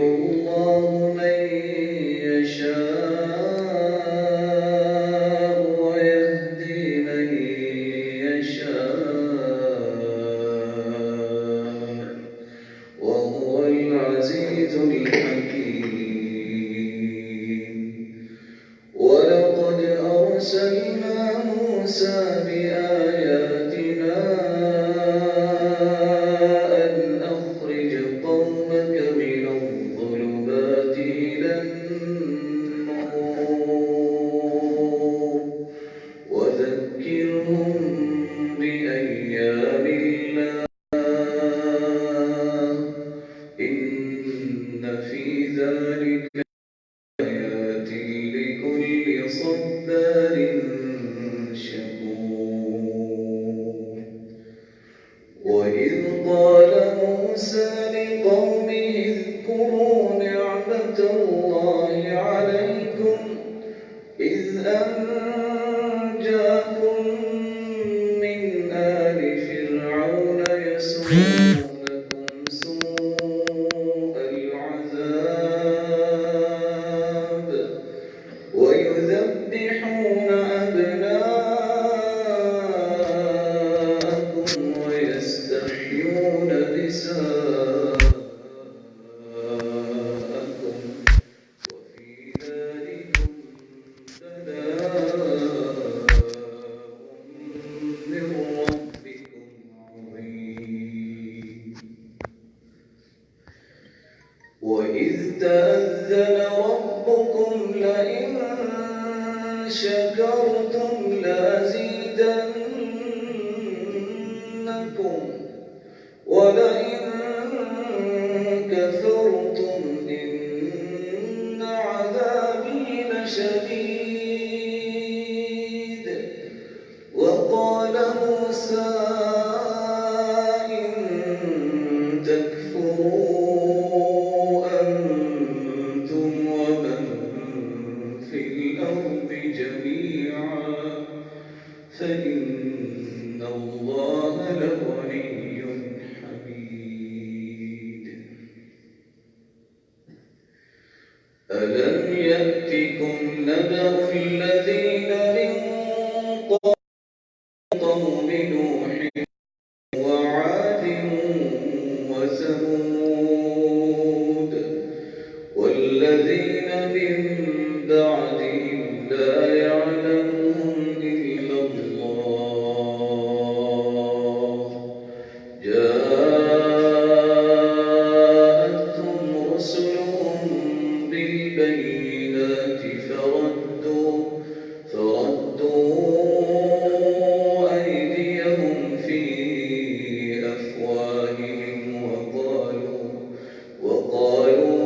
الله من يشاء ويهدي من يشاء وهو العزيز الحكيم. ولقد أرسلنا موسى بآياتنا أن أخرج قومك من الظلمات إلى النور وذكرهم بأيام الله إن في ذلك آيات لكل صبار شكور. وإذ قال موسى لقومه اذكروا نعمة الله عليكم إذ أنجاكم من آل فرعون يسومونكم سوء العذاب ويذبحون أبناءكم ويستحيون نساءكم وفي ذلكم بلاء من ربكم عظيم. وإذ تأذن ربكم لئن شكرتم لأزيدنكم ولئن كفرتم إن عذابي لشديد. وقال موسى إن تكفروا أنتم ومن في الأرض جميعا فإن الله لغني حميد. ألم يأتكم نبأ الذين من قوم نوح وعاد وثمود والذين من بعدهم لا يعلمهم إلا الله جاءتهم رسلهم بالبينات فردوا أيديهم في أفواههم وقالوا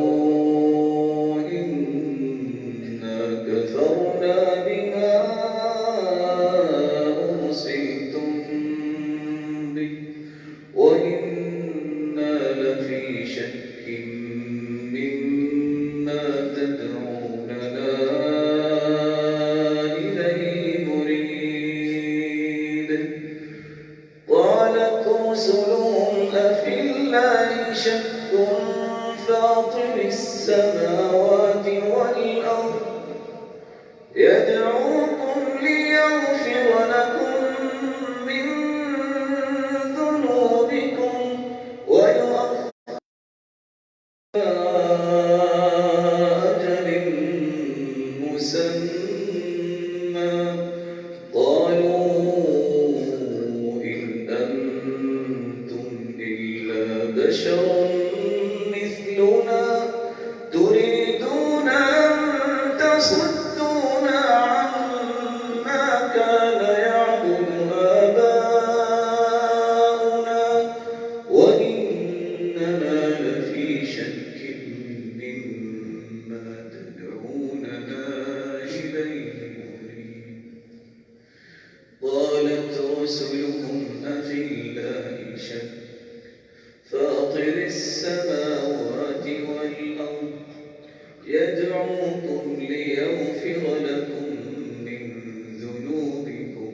إنا كفرنا بما أرسلتم به وإنا لفي شك مما تدعوننا إليه مريب. قالت رسلهم أفي الله شك فاطر السماوات والأرض يدعوكم ليغفر لكم من ذنوبكم ويؤخر أجل مسمى قالوا إن أنتم إلا بشر مثلنا تريدون أن تصدونا عما كان يعبد آباؤنا وإننا لفي شك مما تدعوننا إليه مريب. قالت رسلهم أفي الله شك فاطر السماوات والأرض يدعوكم ليغفر لكم من ذنوبكم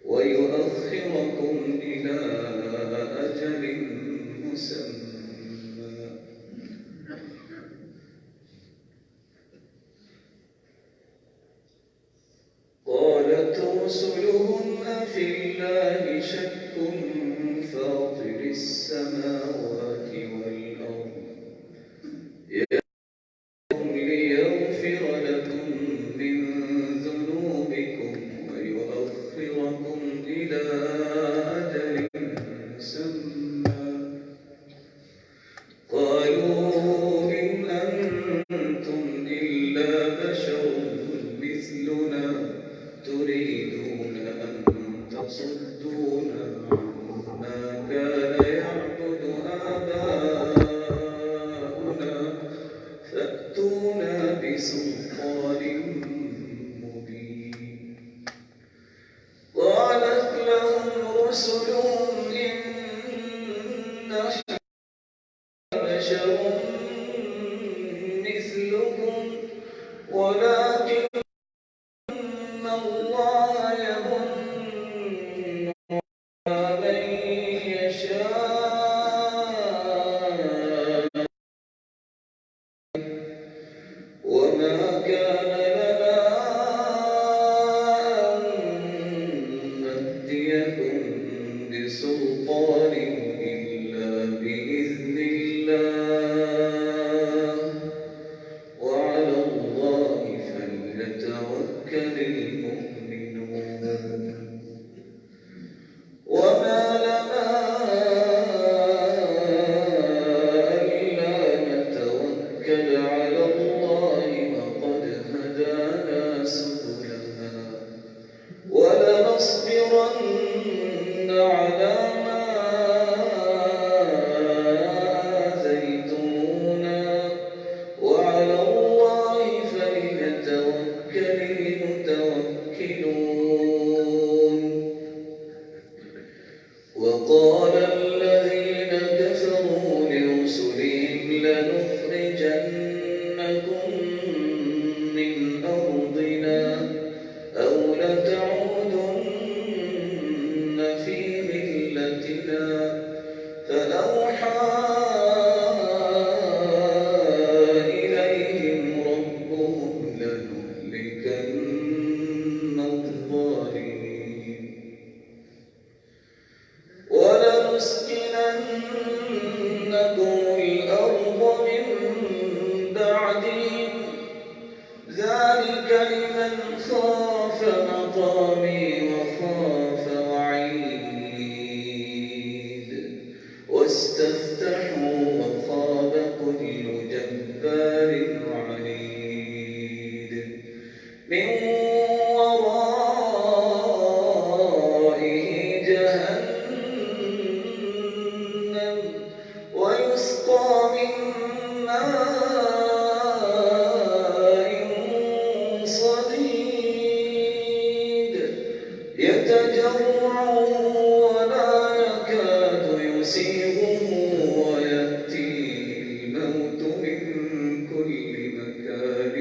ويؤخركم إلى أجل مسمى رسلهم أفي الله شك فاطر السماوات والأرض ليغفر لكم من ذنوبكم ويؤخركم إلى أجل مسمى قالوا إن أنتم إلا بشر مثلنا تريدون أن تصدونا عما كان يعبد آباؤنا فأتونا بسلطان مبين قالت لهم رسلهم إن نحن بشر مثلكم ولكن الله يمن على من يشاء وما كان لنا أن نأتيكم بسلطان إلا بإذن الله وعلى الله فليتوكل المؤمنون وما لنا ألا نتوكل على الله وقد هدانا سبلنا ولنصبرن على ما آذيتمونا وعلى الله فليتوكل المتوكلون وقال الذين كفروا لرسلهم لنخرجنكم من أرضنا أو لتعودن في ملتنا فأوحى إليهم ربهم لنهلكن الظالمين ولنسكننكم الأرض من بعدهم ذلك لمن خاف مقامي وخاف وعيد واستفتحوا وخاب كل جبار عنيد من ورائه جهنم ويسقى من ماء صديد يتجرعه ولا يكاد يسيغه ويأتيه الموت من كل مكان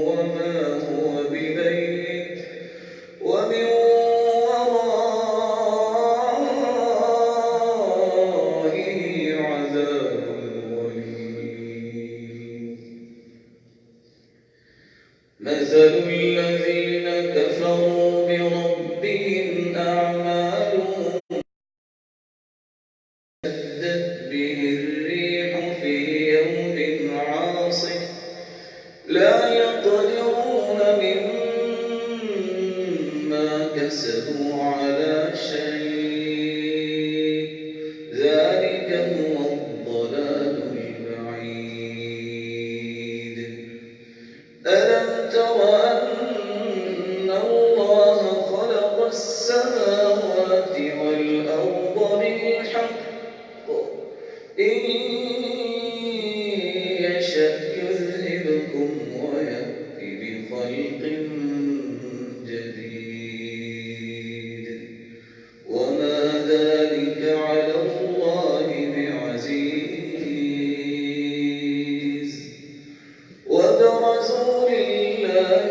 وما هو بميت ومن ورائه عذاب غليظ مثل الذين كفروا بربهم أعمالهم اشتدت به الريح في يوم عاصف لا يقدرون مما كسبوا على شيء ذلك هو الضلال البعيد ألم تر أن الله خلق السماوات والأرض بالحق إن يشأ يذهبكم ويأتي بخلق جديد وما ذلك على الله بعزيز وبرزوا لله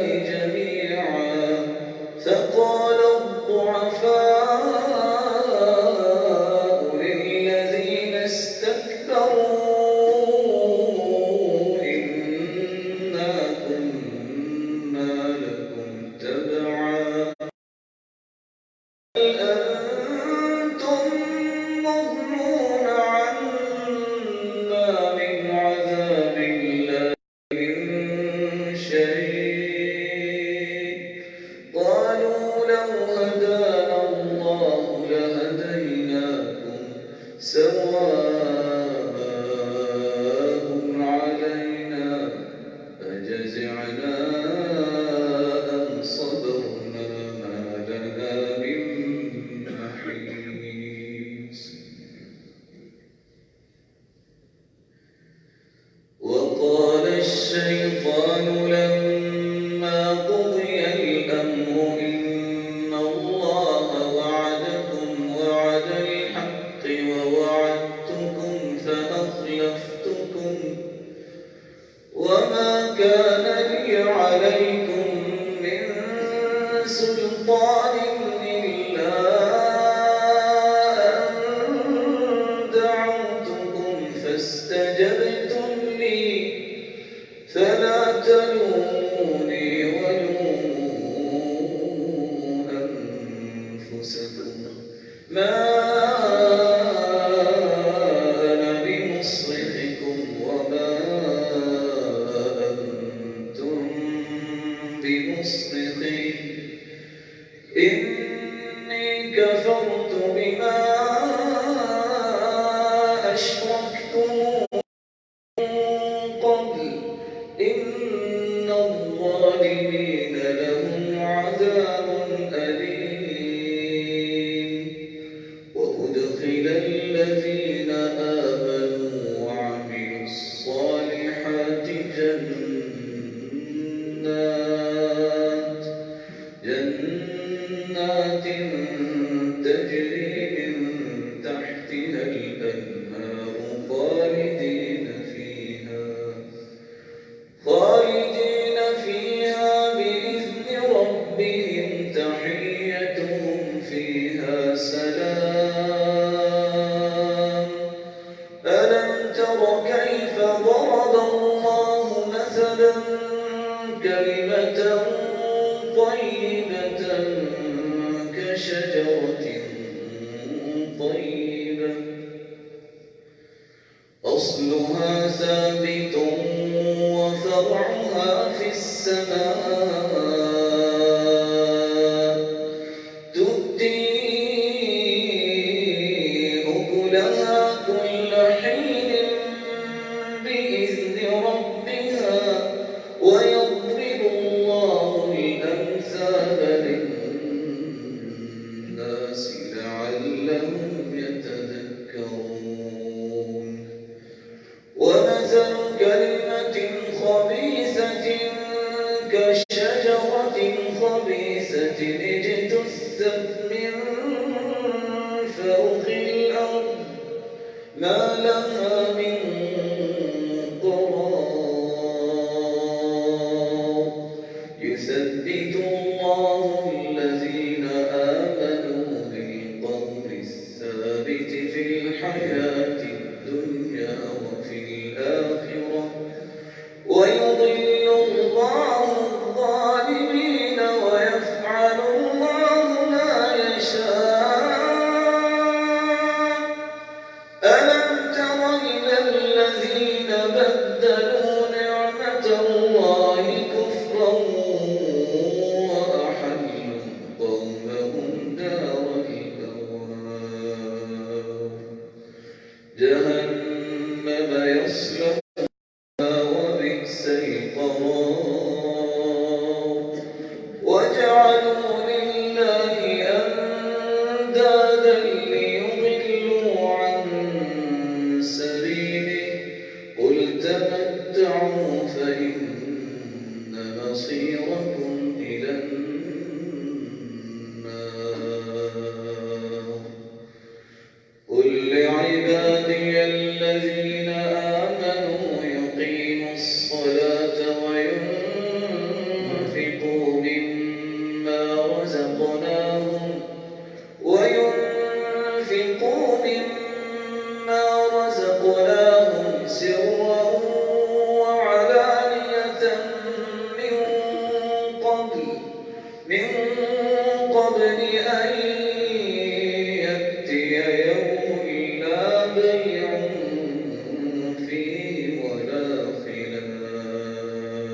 الشيطان لما قضي الأمر إن الله وعدكم وعد الحق ووعدتكم فأخلفتكم وما كان لي عليكم من سلطان إلا أن دعوتكم فاستجبتم لي فلا تلوموني ولوموا أنفسكم ما أنا بمصرخكم وما أنتم بمصرخي إني كفرت بما أشركتم قبل إن الظالمين لهم عذاب أليم وأدخل الذين آمنوا وعملوا الصالحات جنات تجري من تحتها الأنهار خالدين فيها بإذن ربهم تحيتهم فيها سلام ألم تر كيف ضرب الله مثلا كلمة طيبة كشجرة طيبة أصلها ثابت وفرعها في السماء تؤتي أكلها كل حين بإذن ربها ويضرب الله الأمثال للناس لعلهم يتذكرون ومثل كلمة خبيثة كشجرة خبيثة اجتثت من فوق الأرض ما لها من قرار يثبت الله الذين آمنوا بالقول الثابت في الحياة الدنيا وفي الآخرة ويضل الله الظالمين ويفعل الله ما يشاء ألم تر إلى الذين بدلوا نعمة الله كفرا وأحلوا قومهم دار البوار جهنم يصلونها وبئس القرار وجعلوا لله أندادا ليضلوا عن سبيله قل تمتعوا فإن مصيركم إلى النار قل لعبادي الذين آمنوا يقيموا الصلاة وينفقوا مما رزقناهم سرا وعلانية من قبل أن يأتي يوم لا بيع فيه ولا خلال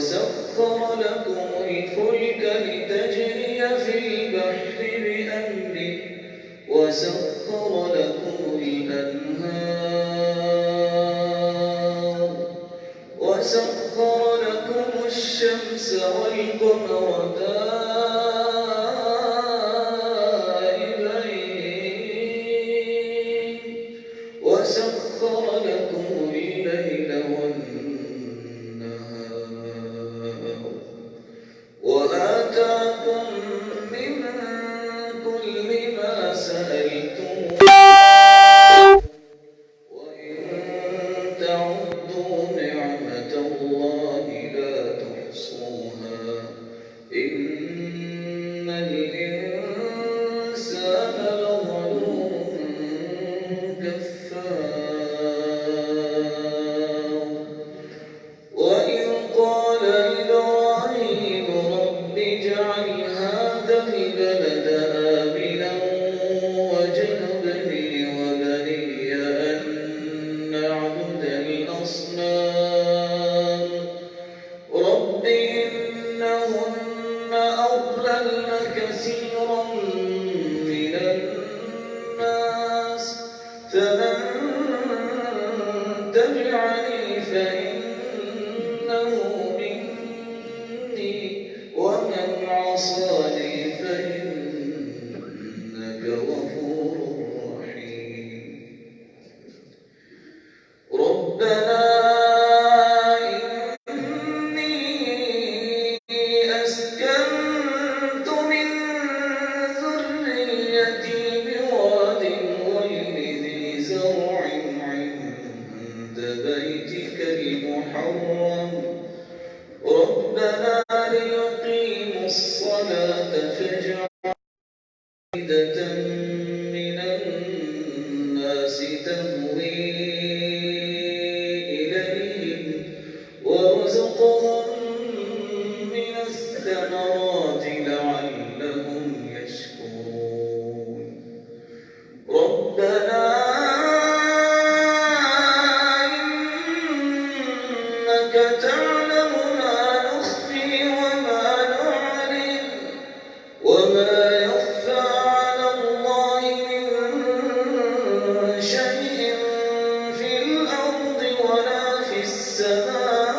وسخر لكم الفلك لتجري في البحر بأمره وسخر لكم الأنهار وسخر لكم الشمس والقمر دائبين وسخر لكم الليل والنهار وآتاكم من كل ما سألتموه وإن تعدوا نعمة الله لا تحصوها إن الإنسان لظلوم كفار وإذ قال إبراهيم رب اجعل هذا البلد آمنا واجنبني وبني أن نعبد الأصنام رب إنهن أضللن كثيرا من الناس فمن تبعني فإنه مني ومن عصاني فإنك غفور رحيم ربنا إني أسكنت من ذريتي بواد غير ذي زرع عند بيتك المحرم ربنا ليقيموا الصلاة فاجعل أفئدة من الناس تهوي إليهم وارزقهم من الثمرات لعلهم يشكرون ربنا إنك تعلم ما نخفي وما نعلن وما يخفى على الله من شيء في الأرض ولا في السماء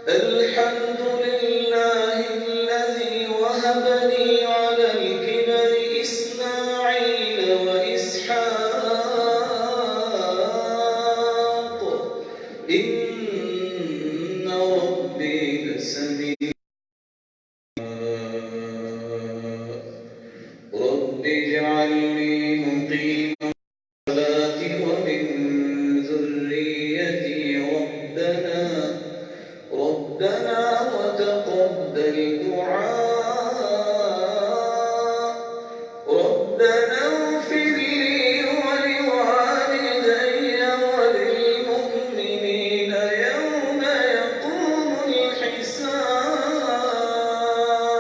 الحمد لله الذي وهب لي على الكبر إسماعيل وإسحاق إن ربي لسميع رب اجعلني مقيم الصلاة ومن ذريتي ربنا وتقبل دعاء ربنا اغفر لي ولوالدي وللمؤمنين يوم يقوم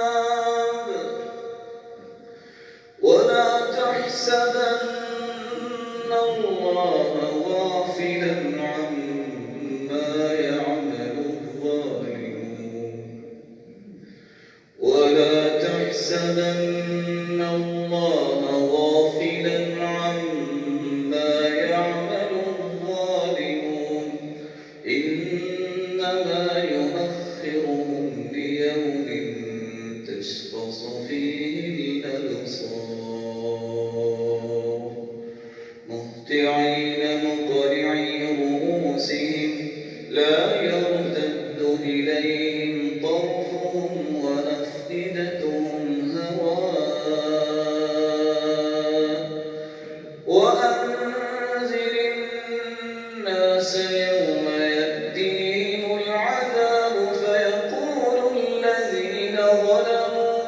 الحساب ولا تحسبن الله غافلا عما يعمل الظالمون ولا تحسبن الله غافلا عما يعمل الظالمون إنما يؤخرهم ليوم تشخص فيه الأبصار مهطعين مقنعي رؤوسهم لا يرتد إليهم طرفهم وأفئدتهم هواء وأنذر الناس يوم يأتيهم العذاب فيقول الذين ظلموا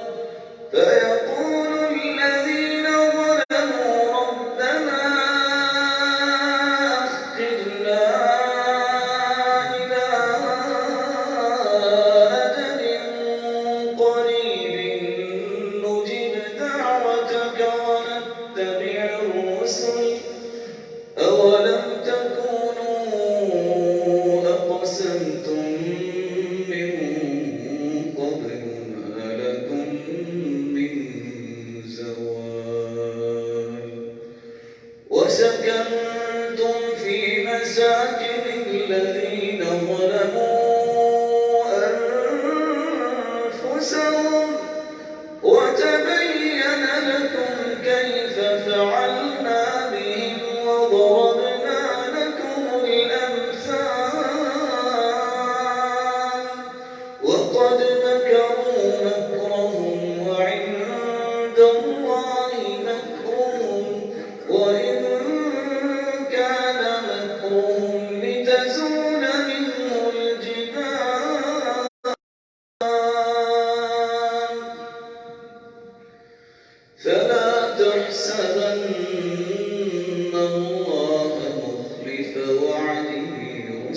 ربنا أخرنا إلى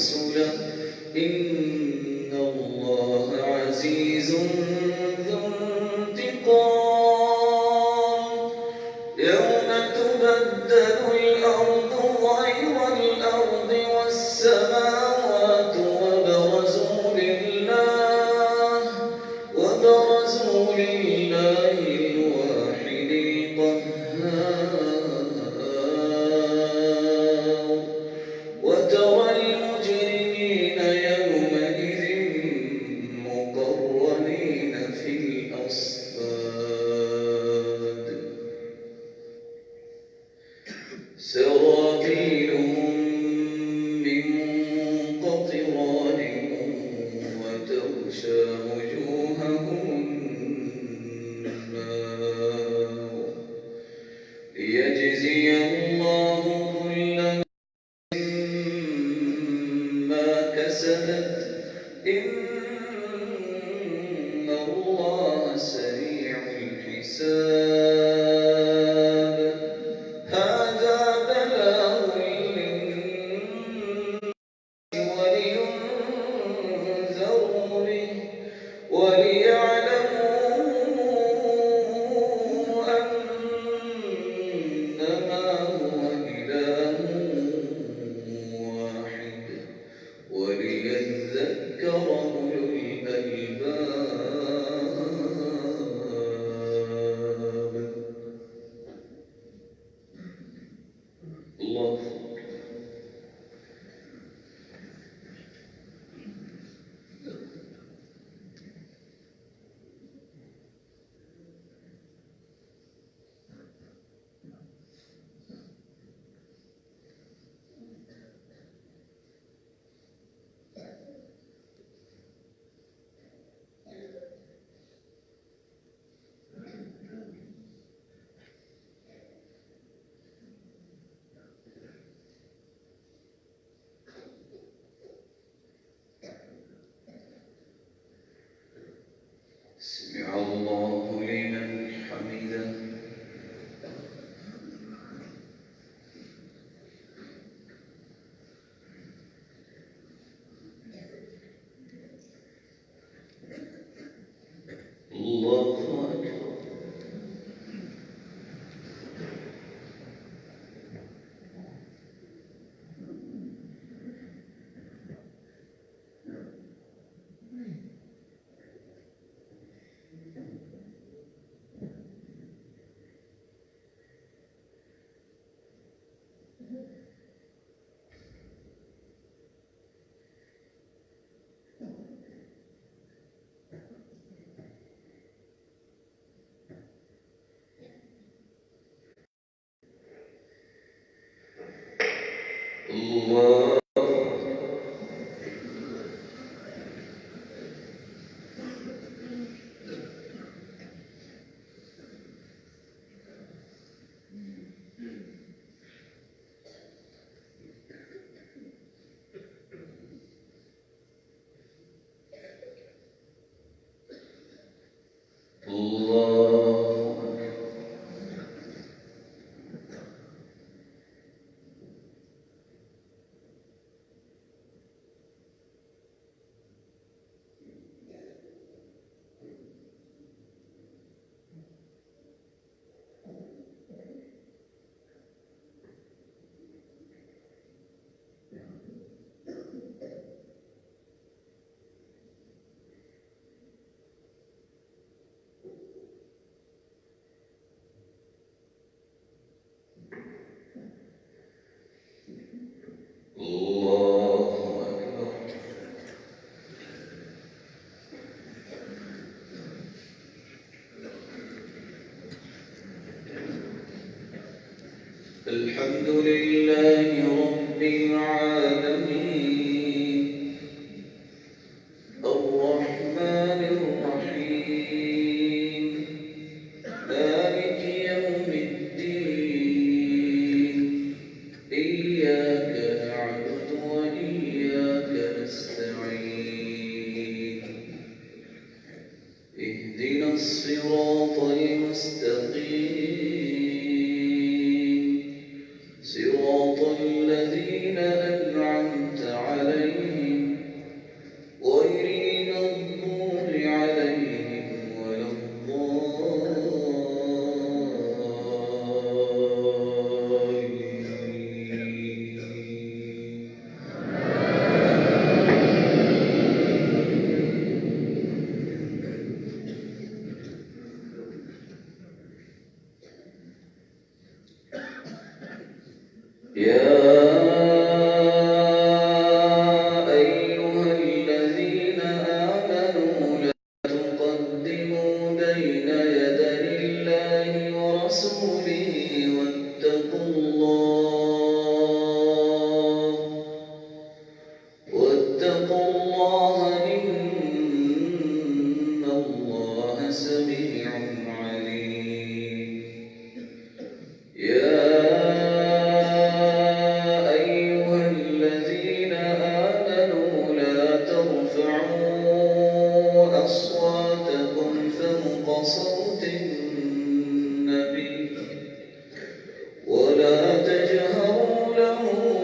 رسله إن الله عزيز ذو انتقام يوم تبدل الأرض غير الأرض والسماوات وبرزوا لله الواحد القهار وترى المجرمين يومئذ مقرنين في الأصفاد سرابيلهم من قطران وتغشى وجوههم النار ليجزي الله كل ما كسبت إن الله سريع الحساب هذا بلاغ للناس ولينذروا به وليعلموا أنما هو إله واحد وليذكر أولو الألباب الله سمع الله لمن حمده الله أكبر الله الحمد لله رب العالمين الرحمن الرحيم مالك يوم الدين إياك نعبد وإياك نستعين اهدنا الصراط المستقيم صراط الذين أنعمت عليهم أصواتكم فوق صوت النبي ولا تجهروا له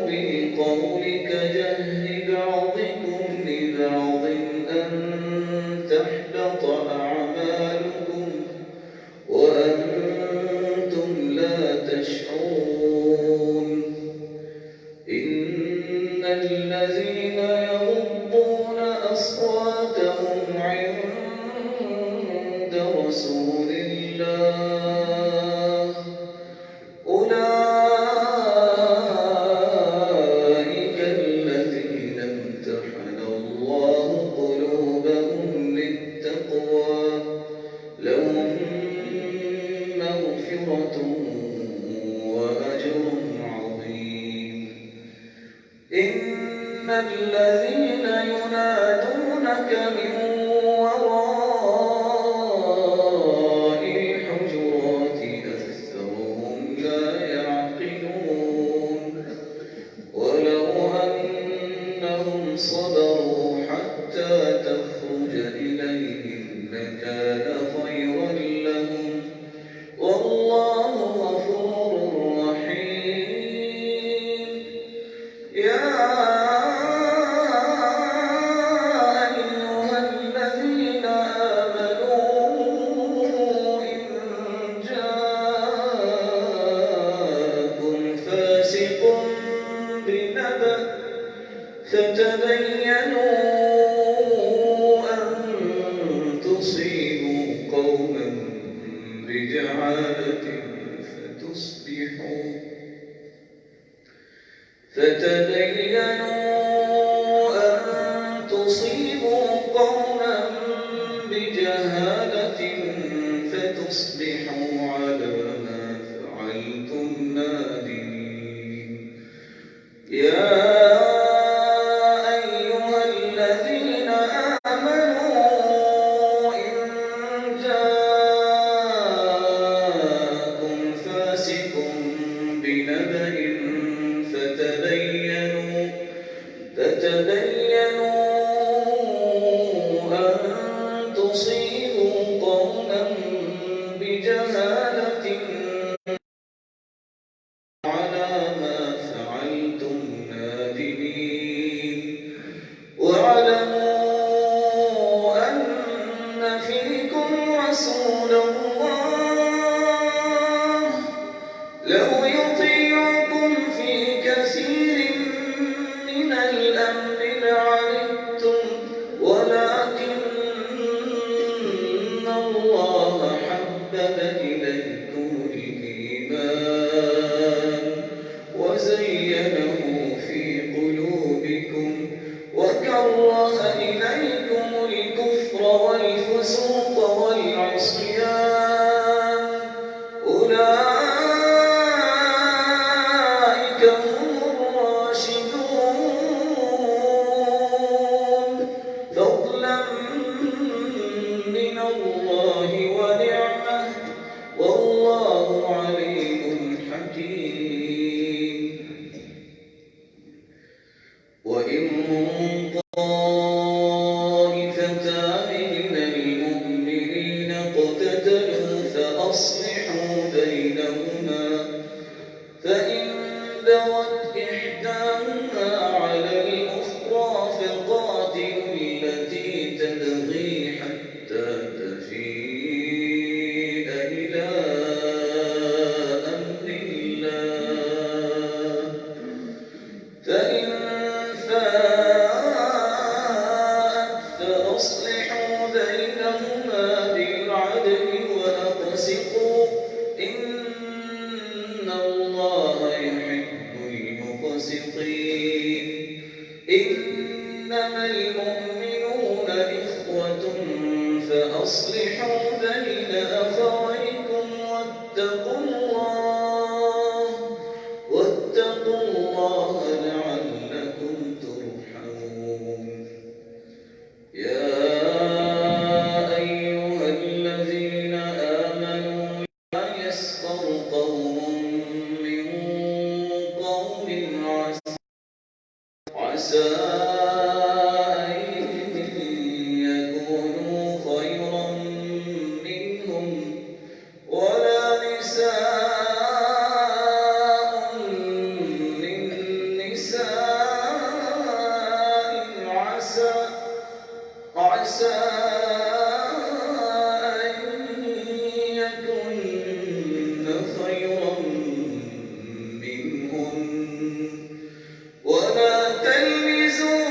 بالقول كجهر بعضكم لبعض أن تحبط أعمالكم وأنتم لا تشعرون إن الذين يغضون أصواتهم عند رسول الله أولئك الذين امتحن الله قلوبهم للتقوى لهم مغفرة وأجر عظيم إن الذين ينادونك من وراء الحجرات أكثرهم لا يعقلون ولو أنهم صبروا حتى تخرج إليهم لكان خيرا لهم والله غفور رحيم يا أيها الذين آمنوا إن جاءكم فاسق بنبأ فتبينوا أن تصيبوا قوما بجهالة فتصبحوا على ما فعلتم نادمين يا أيها الذين آمنوا إن جاءكم فاسق بنبأ فتبينوا أن تصيبوا قوما بجهالة على ما فعلتم نادمين واعلموا أن فيكم رسول الله لو يطيعكم في كثير من الأمر لعنتم ولكن الله حبب إليكم الإيمان وزينه في قلوبكم وكره إليكم الكفر والفسوق والعصيان أولئك هم الراشدون فضلا من الله ونعمه والله عليم حكيم وإن طائفتان من المؤمنين اقتتلوا فأصلحوا بينهما فإن بغت إحداهما على الأخرى فقاتلوا التي تبغي حتى تفيء إلى أمر الله فإن فاءت فأصلحوا بينهما بالعدل وأقسطوا إن الله يحب المقسطين إنما المؤمنون إخوة فأصلحوا بين أخويكم واتقوا الله لعلكم ترحمون يا أيها الذين آمنوا لا يسخر قوم من قوم عسى أن يكونوا عسى أن يكن خيرا منهن ولا تلمزوا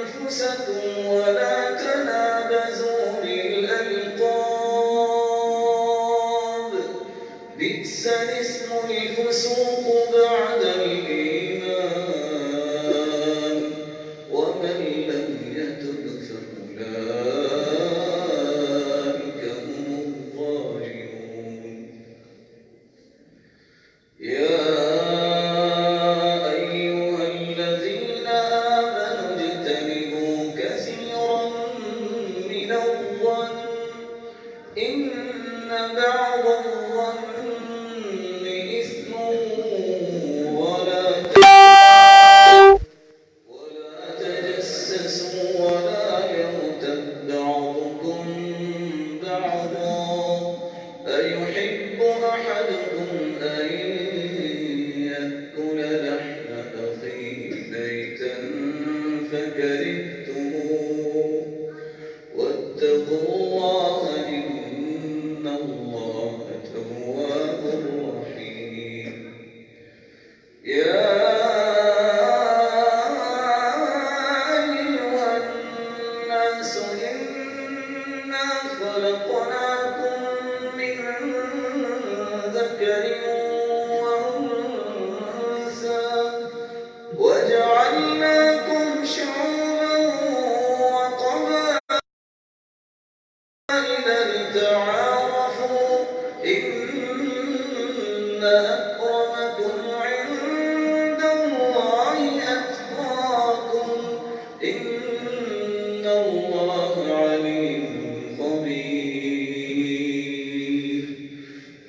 أنفسكم ولا تنابزوا بالألقاب بئس الاسم الفسوق بعد الإيمان ومن لم يتب فأولئك هم الظالمون يا أيها الذين آمنوا اجتنبوا كثيرا من الظن إن بعض الظن إثم ولا تجسسوا ولا يغتب بعضكم بعضا أيحب أحدكم أن يأكل لحم أخيه ميتا فكرهتموه واتقوا الله إن الله تواب رحيم يا أيها الناس إنا خلقناكم من ذكر وأنثى وجعلناكم شعوبا وقبائل لتعارفوا إن أكرمكم عند الله أتقاكم إن الله عليم خبير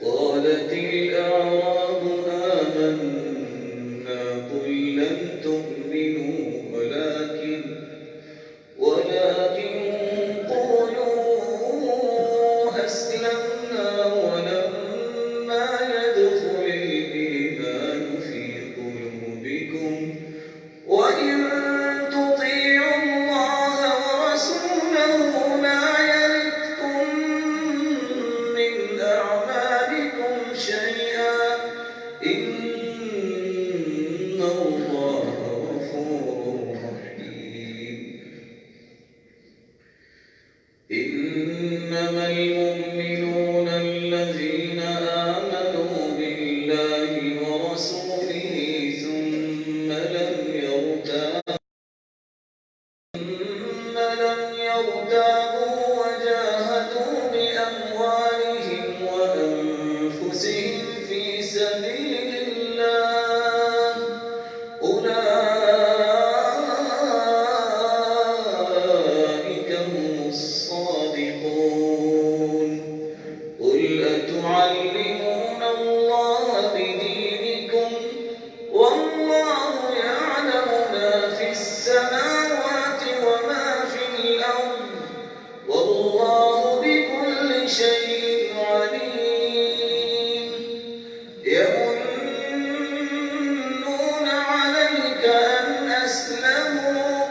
قالت الأعراب آمنا قل لم تؤمنوا ولكن قولوا أسلمنا ولما يدخل الإيمان في قلوبكم وإن تطيعوا الله ورسوله لا يلدكم من أعمالكم شيئا إن الله غفور رحيم إنما المؤمنون الذين آمنوا بالله ورسوله ثم لم يرتابوا وجاهدوا بأموالهم وأنفسهم في سبيل الله أولئك هم الصادقون قل أتعلمون الله بدينكم والله يعلم ما في السماوات وما في الأرض والله بكل شيء عليم يمنون عليك أن أسلموا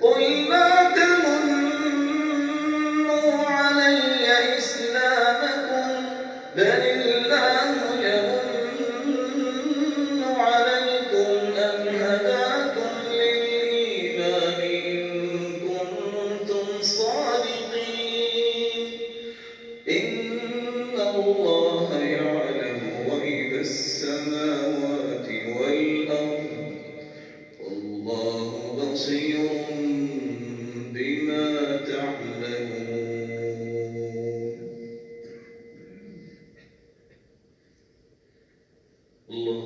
قل لا تمنوا علي إسلامكم بل الله يمن عليكم أن هداكم للإيمان إن كنتم صادقين إن الله يعلم غيب السماوات والأرض والله بصير بما تعملون الله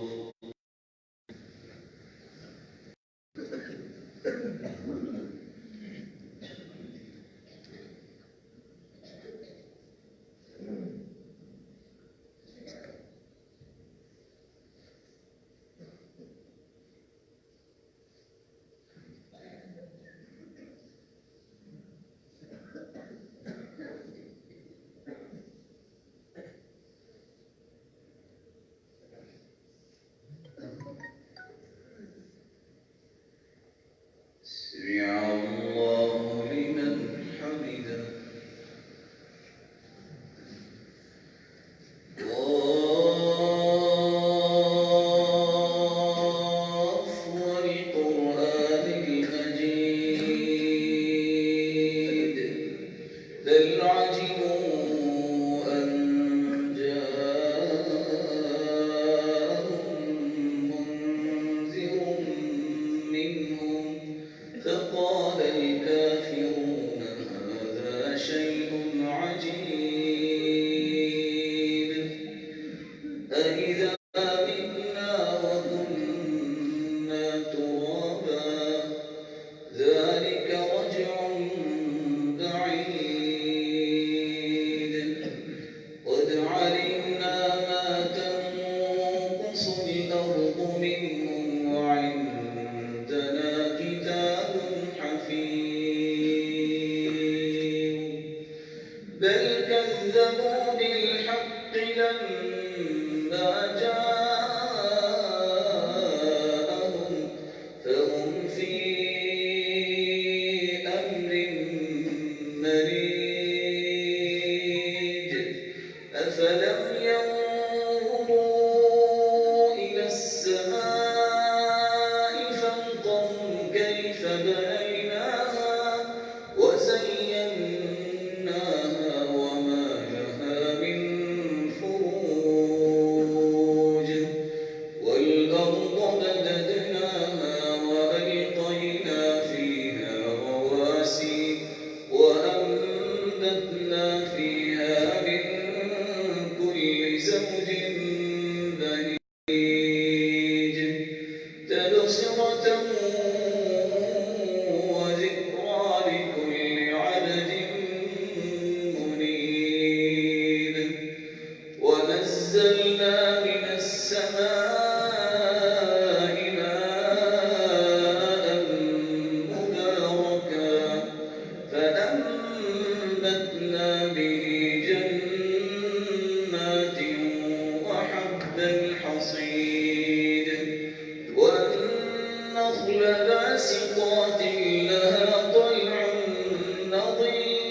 باسقات لها طلع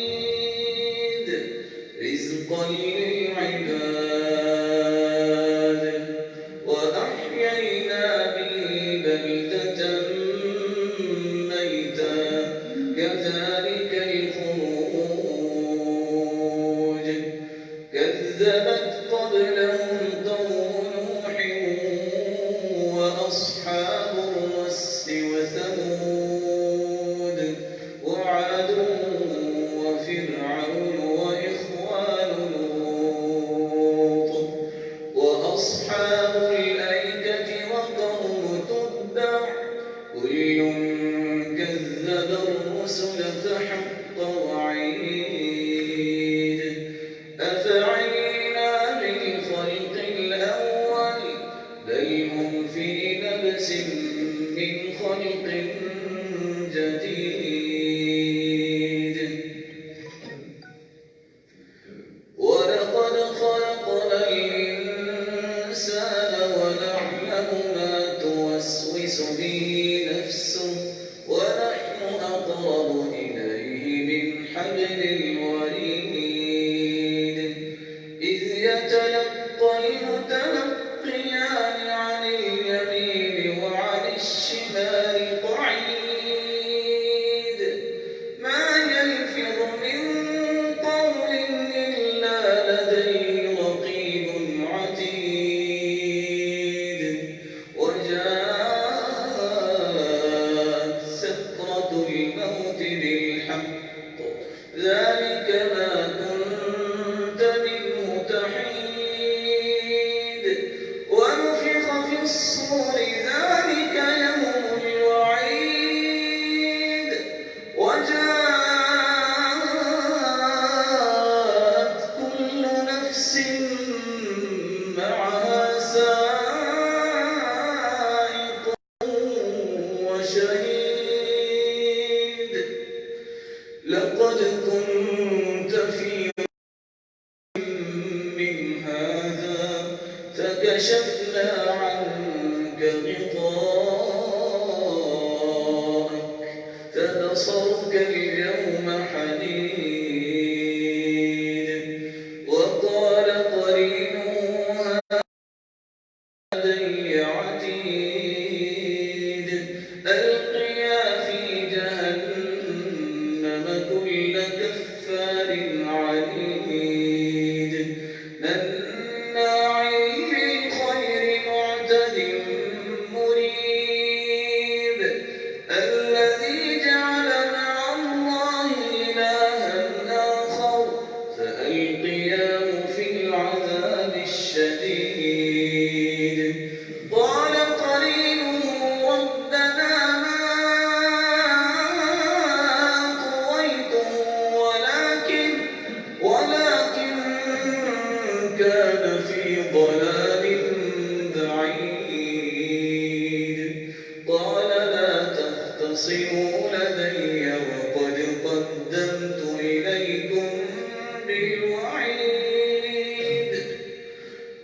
نضيد رزقا للعباد وأحيينا به بلدة ميتا كذلك الخروج كذبت قبلهم قوم نوح وأصحاب الرس وثمود وعاد وفرعون وإخوان لوط وأصحاب الأيكة وقوم تبع كل كذب الرسل فحق وعيد أفعينا بالخلق الأول بل هم في لبس من خلق جديد ولقد خلقنا الإنسان ونعلم ما توسوس به نفسه ونحن أقرب إليه من حبل الوريد إذ يتلقى المتلقيان عن اليمين وعن الشمال قعيد ما يلفظ من قول إلا لديه رقيب عتيد وجاءت سكرة الموت بالحق ذلك ما كنت منه تحيد ونفخ في الصور ذلك يوم الوعيد وجاءت كل نفس معها سائق وشهيد لقد كنت في من هذا فكشفنا عنك غطاءك فبصرك اليوم حديد وقال قرينه لدي عتيد ألقيا في جهنم كل كفار عنيد مناع للخير معتد مريب الذي جعل مع الله إلها آخر فألقياه في العذاب الشديد قال قرينه ربنا ما أطغيته ولكن كان في ضلال بعيد قال لا تختصموا لدي وقد قدمت إليكم بالوعيد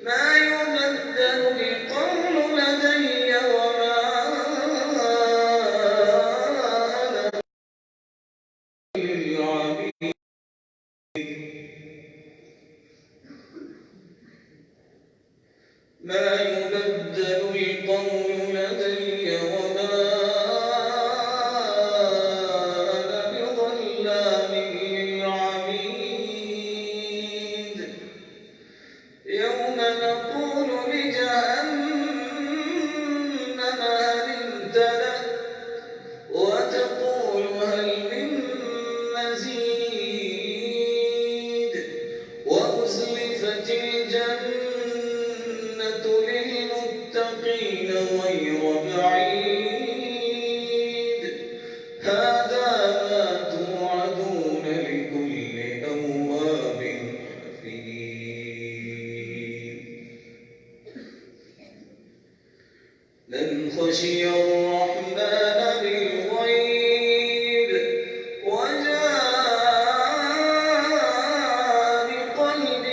ما يبدل القول لدي وما أنا بالعبيد ما يبدل القول لدي وما أنا بظلام للعبيد يوم نقول لجهنم هل امتلأت وتقول هل من مزيد وأزلفت الجنة للمتقين غير بعيد هذا ما توعدون لكل أواب حفيظ من خشي الرحمن بالغيب وجاء بقلب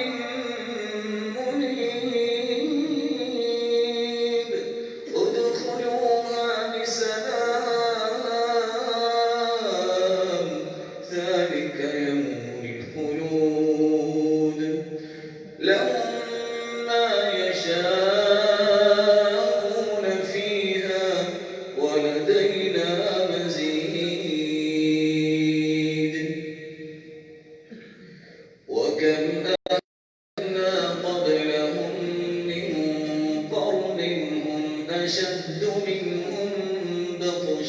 منيب ادخلوها بسلام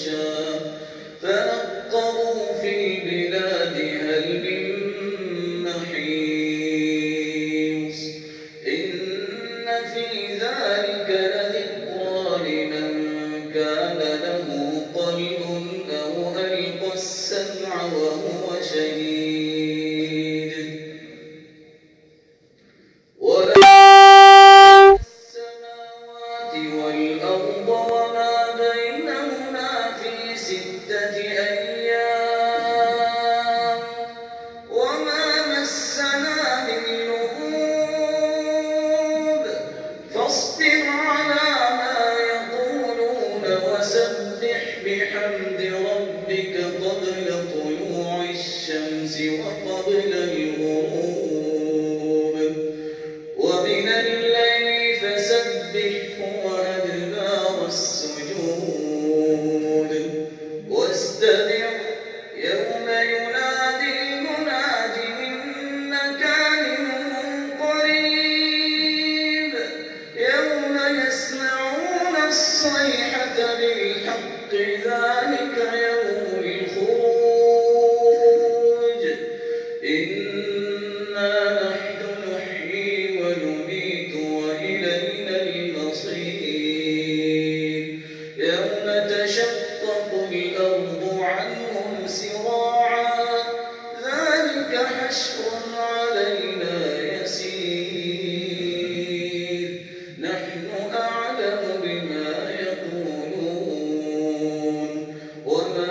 يغشى فنقروا في البلاد هل من محيص إن في ذلك لذكرى لمن كان له قلب أو ألقى السمع وهو شهيد السماوات والأرض وما بينهما في 6 أيام وما مسنا من لغوب فاصبر على ما يقولون وسبح بحمد ربك قبل طلوع الشمس وقبل الغروب ومن الليل فسبحه وأدبار السجود واستمع يوم ينادي المناد من مكان قريب يوم يسمعون الصيحة بالحق ذلك يوم الخروج إنا نحن نحيي ونميت وإلينا المصير يوم تشقق الأرض عنهم سراعا ذلك حشر علينا يسير نحن أعلم بما يقولون وما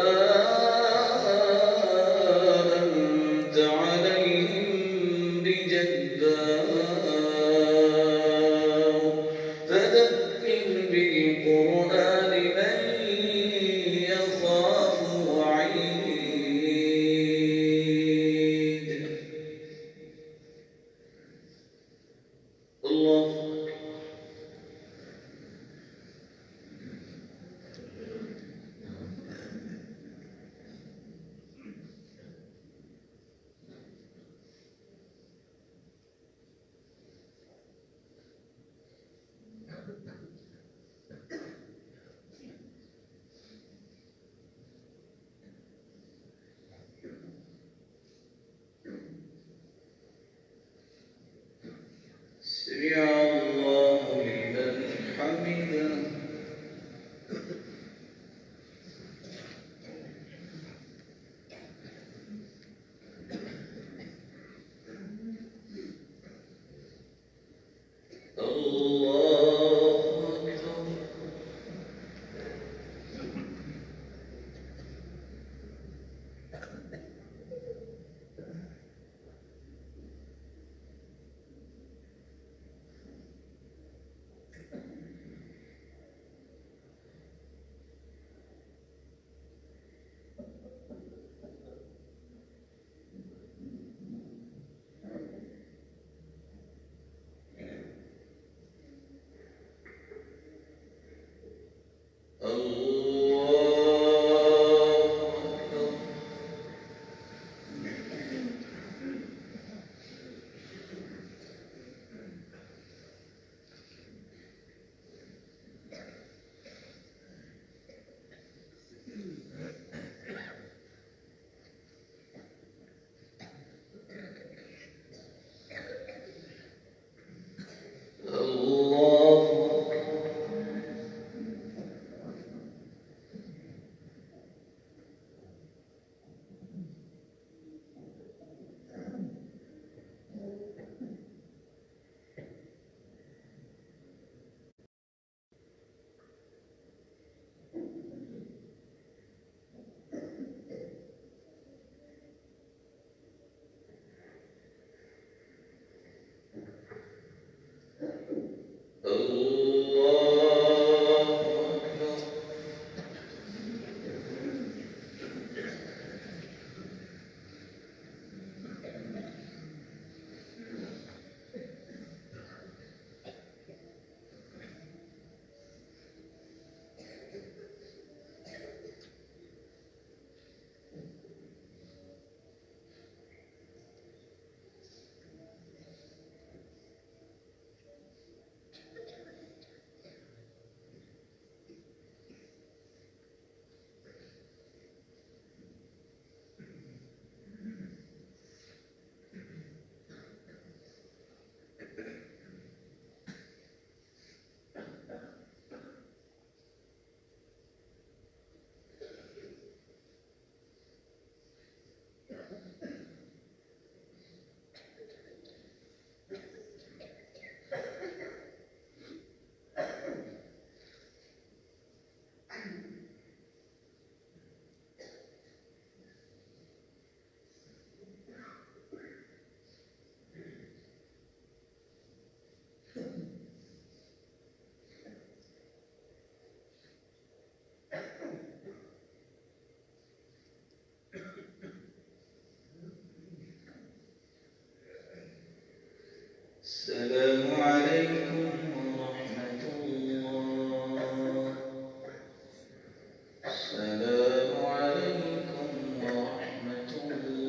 السلام عليكم ورحمة الله. السلام عليكم ورحمة الله.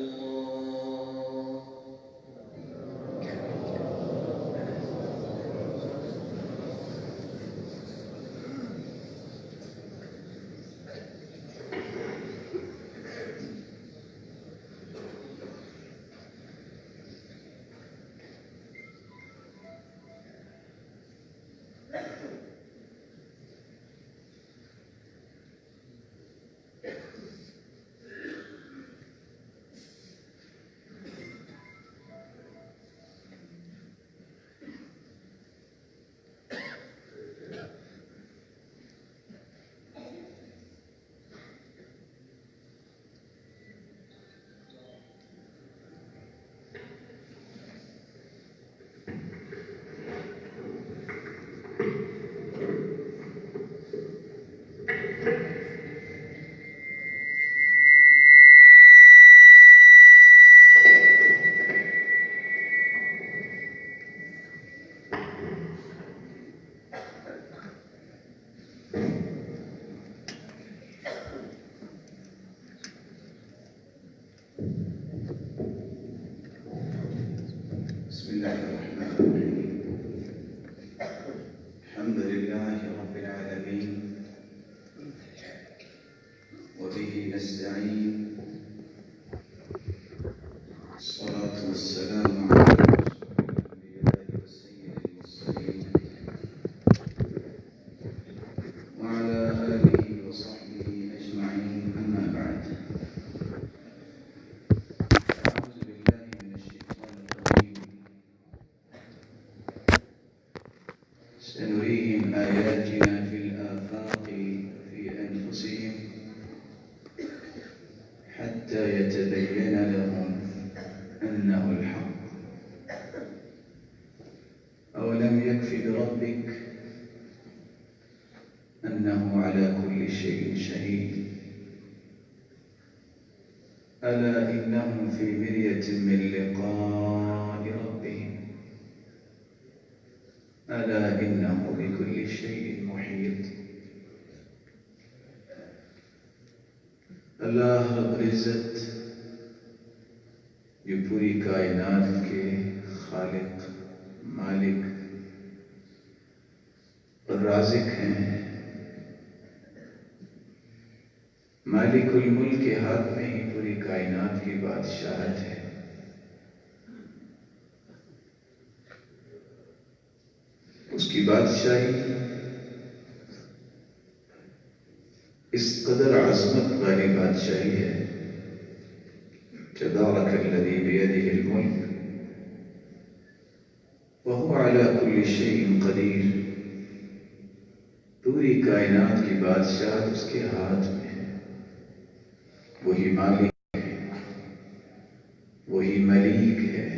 بسم الله الرحمن الرحيم. الحمد لله رب العالمين وبه نستعين. الصلاة والسلام على الأنبياء والسيد المرسلين وعلى آله وصحبه أجمعين. أما بعد، أعوذ بالله من الشيطان الرجيم. سنريهم آياتنا في الآفاق في أنفسهم حتى يتبين لهم أنه الحق. أولم يكف بربك أنه على كل شيء شهيد. ألا إنهم في مرية من لقاء ربهم. ألا إنه بكل شيء محيط. اللہ رب العزت جو پوری کائنات کے خالق، مالک اور رازق ہیں، مالک الملک کے ہاتھ میں ہی پوری کائنات کی بادشاہت ہے. اس کی بادشاہی اس قدر عظمت والی بادشاہی ہے. تبارک الذی بیدہ الملک وہو علی کل شیء قدیر. پوری کائنات کی بادشاہت اس کے ہاتھ میں ہے. وہی مالک ہے، وہی ملیک ہے.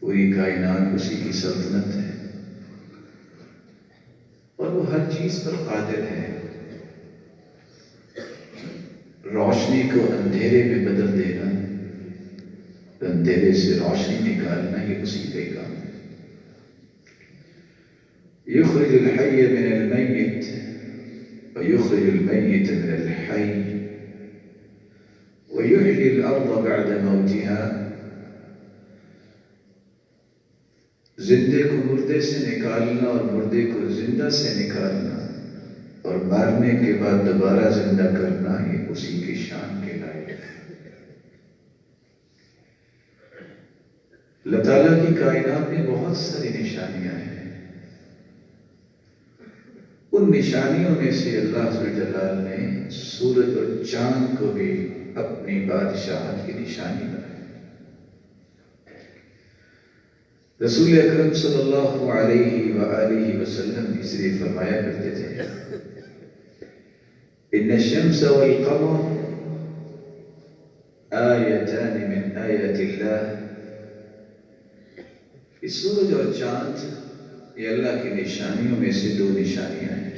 پوری کائنات اسی کی سلطنت ہے اور وہ ہر چیز پر قادر ہے. روشنی کو اندھیرے میں بدل دینا، اندھیرے سے روشنی نکالنا، یہ اسی کا کام ہے. یخرج الحی من المیت ویخرج المیت من الحی ویحیی الارض بعد موتها. زندے کو مردے سے نکالنا اور مردے کو زندہ سے نکالنا اور مارنے کے بعد دوبارہ زندہ کرنا، یہ اسی کی شان کے لائق ہے. اللہ تعالیٰ کی کائنات میں بہت ساری نشانیاں ہیں. ان نشانیوں میں سے اللہ ذوالجلال نے سورج اور چاند کو بھی اپنی بادشاہت کی نشانی بنائی. رسول اکرم صلی اللہ علیہ وآلہ وسلم اس لیے فرمایا کرتے تھے، ان الشمس والقمر آیتان من آیات اللہ. اس سورج اور چاند یہ اللہ کی نشانیوں میں سے دو نشانیاں ہیں.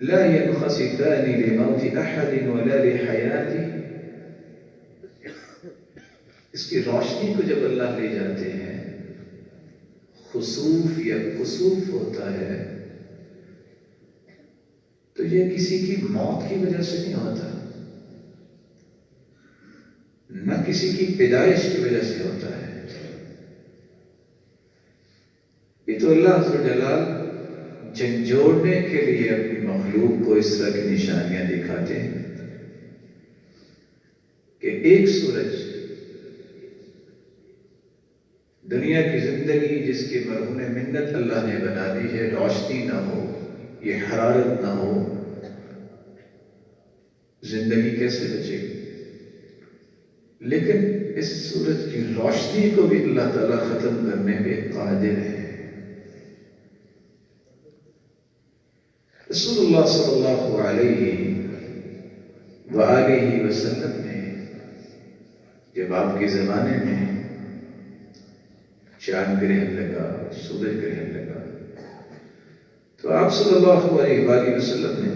لا ينخسفان لموت احد ولا لحیاته. اس کی روشنی کو جب اللہ لے جاتے ہیں، خسوف یا کسوف ہوتا ہے، تو یہ کسی کی موت کی وجہ سے نہیں ہوتا، نہ کسی کی پیدائش کی وجہ سے ہوتا ہے۔ یہ تو اللہ عز و جلال جھنجھوڑنے کے لیے اپنی مخلوق کو اس طرح کی نشانیاں دکھاتے ہیں کہ ایک سورج دنیا کی زندگی جس کی مرہون منت اللہ نے بنا دی ہے، روشنی نہ ہو، یہ حرارت نہ ہو، زندگی کیسے بچے گی؟ لیکن اس سورج کی روشنی کو بھی اللہ تعالیٰ ختم کرنے پہ قادر ہے۔ رسول اللہ صلی اللہ علیہ وآلہ وسلم نے جب آپ کے زمانے میں چاند گرہن لگا، سورج گرہن لگا، تو آپ صلی اللہ علیہ وآلہ وسلم نے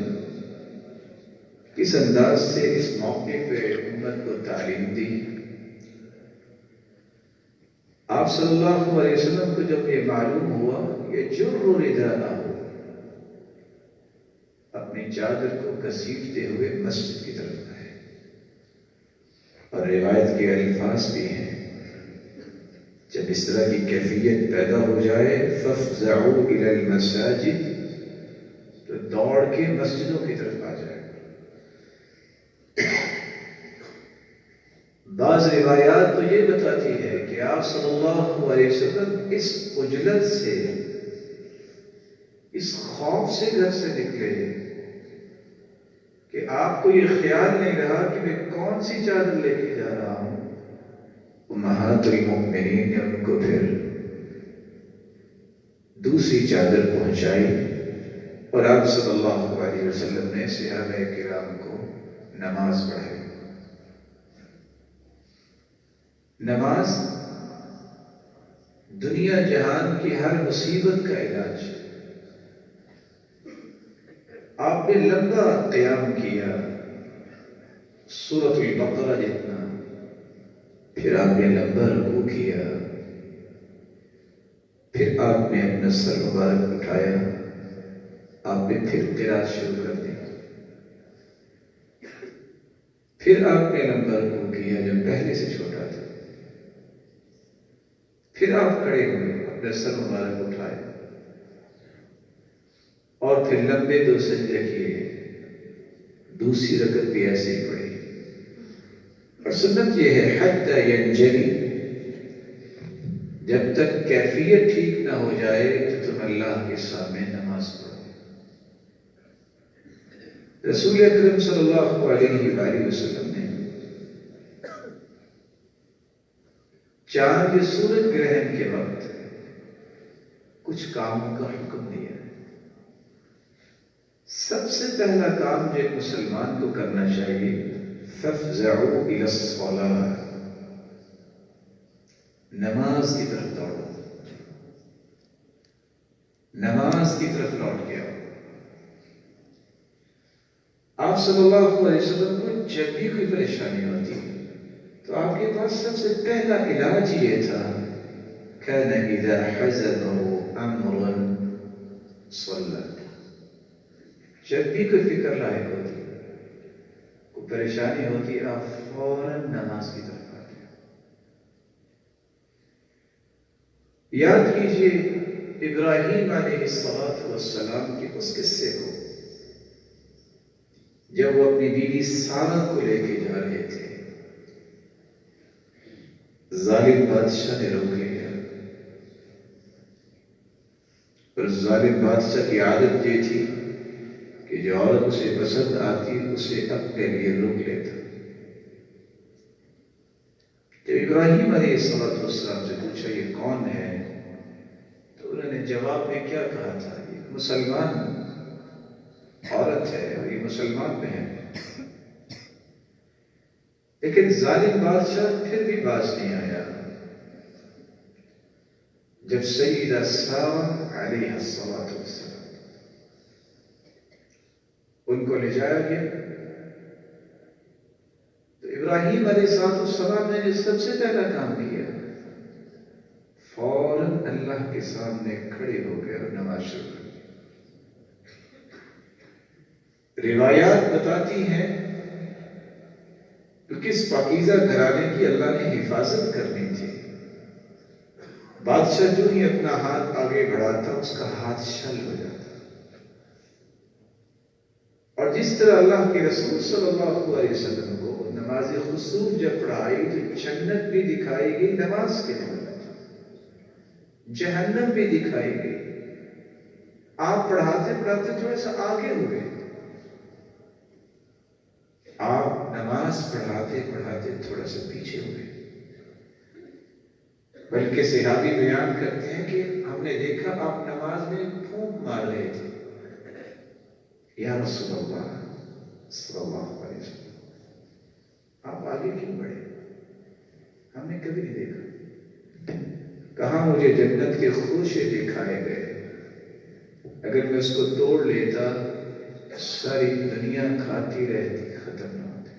کس انداز سے اس موقع پہ امت کو تعلیم دی۔ آپ صلی اللہ علیہ وسلم کو جب یہ معلوم ہوا، یہ جر رداءہ، اپنی چادر کو گھسیٹتے ہوئے مسجد کی طرف آئے، اور روایت کے الفاظ بھی ہیں، جب اس طرح کی کیفیت پیدا ہو جائے فَافْزَعُوا إِلَى الْمَسَاجِدِ، تو دوڑ کے مسجدوں کی طرف آ جائے۔ بعض روایات تو یہ بتاتی ہے کہ آپ صلی اللہ علیہ وسلم اس عجلت سے، اس خوف سے گھر سے نکلے کہ آپ کو یہ خیال نہیں رہا کہ میں کون سی چادر لے کے جا رہا ہوں۔ امہات المؤمنین نے ان کو پھر دوسری چادر پہنچائی، اور آپ صلی اللہ علیہ وسلم نے صحابہ کرام کو نماز پڑھائی۔ نماز دنیا جہان کی ہر مصیبت کا علاج ہے۔ آپ نے لمبا قیام کیا، سورۃ البقرہ جتنا، پھر آپ نے لمبا رکوع کیا، پھر آپ نے اپنا سر مبارک اٹھایا، آپ نے پھر قرات شروع کر دی، پھر آپ نے لمبا رکوع کیا جو پہلے سے چھوٹا تھا، پھر آپ کھڑے ہوئے، اپنا سر مبارک اٹھائے، اور پھر لمبے دو سجدے کیے، دوسری رکعت بھی ایسے ہی پڑھی۔ اور سنت یہ ہے حتی ینجلی، جب تک کیفیت ٹھیک نہ ہو جائے تو تم اللہ کے سامنے نماز پڑھو۔ رسول اکرم صلی اللہ علیہ وآلہ وسلم نے چاند یا سورج گرہن کے وقت کچھ کاموں کا حکم دیا ہے۔ سب سے پہلا کام جو ایک مسلمان کو کرنا چاہیے، فَافْزَعُوا إِلَى الصَّلَاةِ، نماز کی طرف دوڑو، نماز کی طرف لوٹ کے آؤ۔ آپ صلی اللہ علیہ وسلم کو جب بھی کوئی پریشانی ہوتی تو آپ کے پاس سب سے پہلا علاج یہ تھا، كَانَ إِذَا حَزَبَهُ أَمْرٌ صَلَّى، جب بھی کوئی فکر لاحق ہوتی، کوئی پریشانی ہوتی، آپ فوراً نماز کی طرف آتے۔ یاد کیجئے ابراہیم علیہ السلام کے اس قصے کو، جب وہ اپنی بیوی سارہ کو لے کے جا رہے تھے، ظالم بادشاہ نے روک لیا، اور ظالم بادشاہ کی عادت یہ تھی کہ جو عورت اسے پسند آتی اسے اپنے لیے روک لیتا۔ جب ابراہیم علیہ السلام سے پوچھا یہ کون ہے، تو انہوں نے جواب میں کیا کہا تھا، یہ مسلمان عورت ہے اور یہ مسلمان بہن ہے۔ لیکن ظالم بادشاہ پھر بھی باز نہیں آیا۔ جب سیدہ سارہ علیہ السلام ان کو لے جایا گیا تو ابراہیم ابراہیم علیہ السلام نے جو سب سے پہلا کام کیا، فوراً اللہ کے سامنے کھڑے ہو گئے اور نماز شروع کر دی۔ روایات بتاتی ہیں کہ کس پاکیزہ گھرانے کی اللہ نے حفاظت کرنی تھی، بادشاہ جو ہی اپنا ہاتھ آگے بڑھاتا اس کا ہاتھ شل ہو جاتا۔ اور جس طرح اللہ کے رسول صلی اللہ علیہ وسلم کو نماز خسوف جب پڑھائی تو جنت بھی دکھائی گئی نماز کے بعد، جہنم بھی دکھائی گئی۔ آپ پڑھاتے پڑھاتے تھوڑا سا آگے ہوئے، آپ نماز پڑھاتے پڑھاتے تھوڑا سا پیچھے ہوئے، بلکہ صحابی بیان کرتے ہیں کہ ہم نے دیکھا آپ نماز میں پھونک مار رہے تھے، یا رسول اللہ صلی اللہ علیہ وسلم آپ آگے کیوں بڑھے؟ ہم نے کبھی نہیں دیکھا۔ کہاں مجھے جنت کے خوشے دکھائے گئے، اگر میں اس کو توڑ لیتا ساری دنیا کھاتی رہتی، ختم نہ ہوتی۔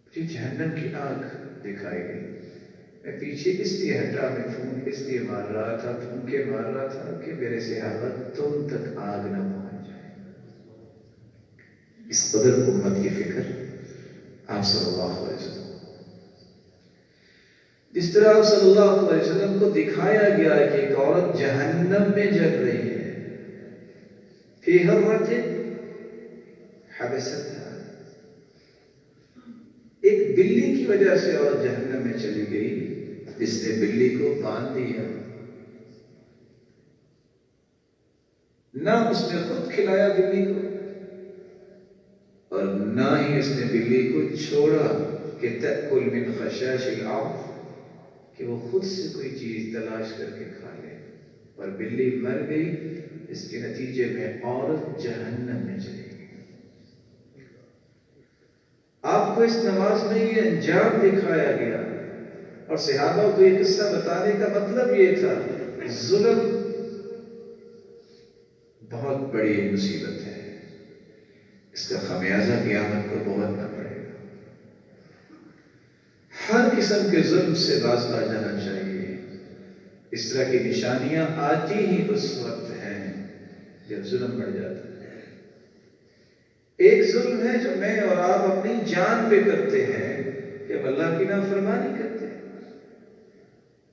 مجھے جہنم کی آگ دکھائی گئی، میں پیچھے اس لیے ہٹا، میں پھونک اس لیے مار رہا تھا، پھونکے مار رہا تھا کہ میرے صحابہ تم تک آگ نہ پہنچ جائے۔ اس قدر امت کی فکر آپ صلی اللہ علیہ وسلم، جس طرح آپ صلی اللہ علیہ وسلم کو دکھایا گیا کہ ایک عورت جہنم میں جل رہی ہے، فی حرۃ حبستھا، ایک بلی کی وجہ سے عورت جہنم میں چلی گئی، جس نے بلی کو باندھ دیا، نہ اس نے خود کھلایا بلی کو اور نہ ہی اس نے بلی کو چھوڑا کہ تأکل من خشاش الارض، کہ وہ خود سے کوئی چیز تلاش کر کے کھا لے، اور بلی مر گئی، اس کے نتیجے میں عورت جہنم میں چلی گئی۔ آپ کو اس نماز میں یہ انجام دکھایا گیا، اور صحابہ کو یہ قصہ بتانے کا مطلب یہ تھا، ظلم بہت بڑی مصیبت ہے، اس کا خمیازہ قیامت کو بھگتنا پڑے گا۔ ہر قسم کے ظلم سے باز آ جانا چاہیے۔ اس طرح کی نشانیاں آتی ہی اس وقت ہیں جب ظلم بڑھ جاتا ہے۔ ایک ظلم ہے جو میں اور آپ اپنی جان پہ کرتے ہیں کہ ہم اللہ کی نافرمانی کرتے ہیں،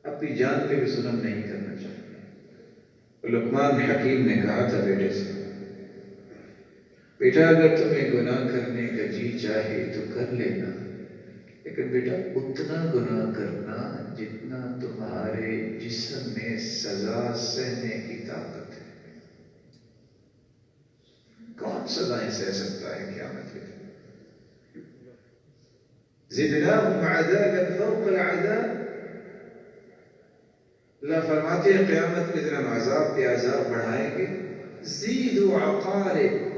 اپنی جان پہ بھی ظلم نہیں کرنا چاہیے۔ لقمان حکیم نے کہا تھا بیٹے سے، بیٹا اگر تمہیں گناہ کرنے کا جی چاہے تو کر لینا، لیکن بیٹا اتنا گناہ کرنا جتنا تمہارے جسم میں سزا سہنے کی طاقت ہے۔ کون سزائیں سہ سکتا ہے قیامت کے دن؟ زدناہم عذابا فوق العذاب، اللہ فرماتے ہیں قیامت کے دن ہم عذاب پہ عذاب بڑھائیں گے۔ زیدوا عقارب،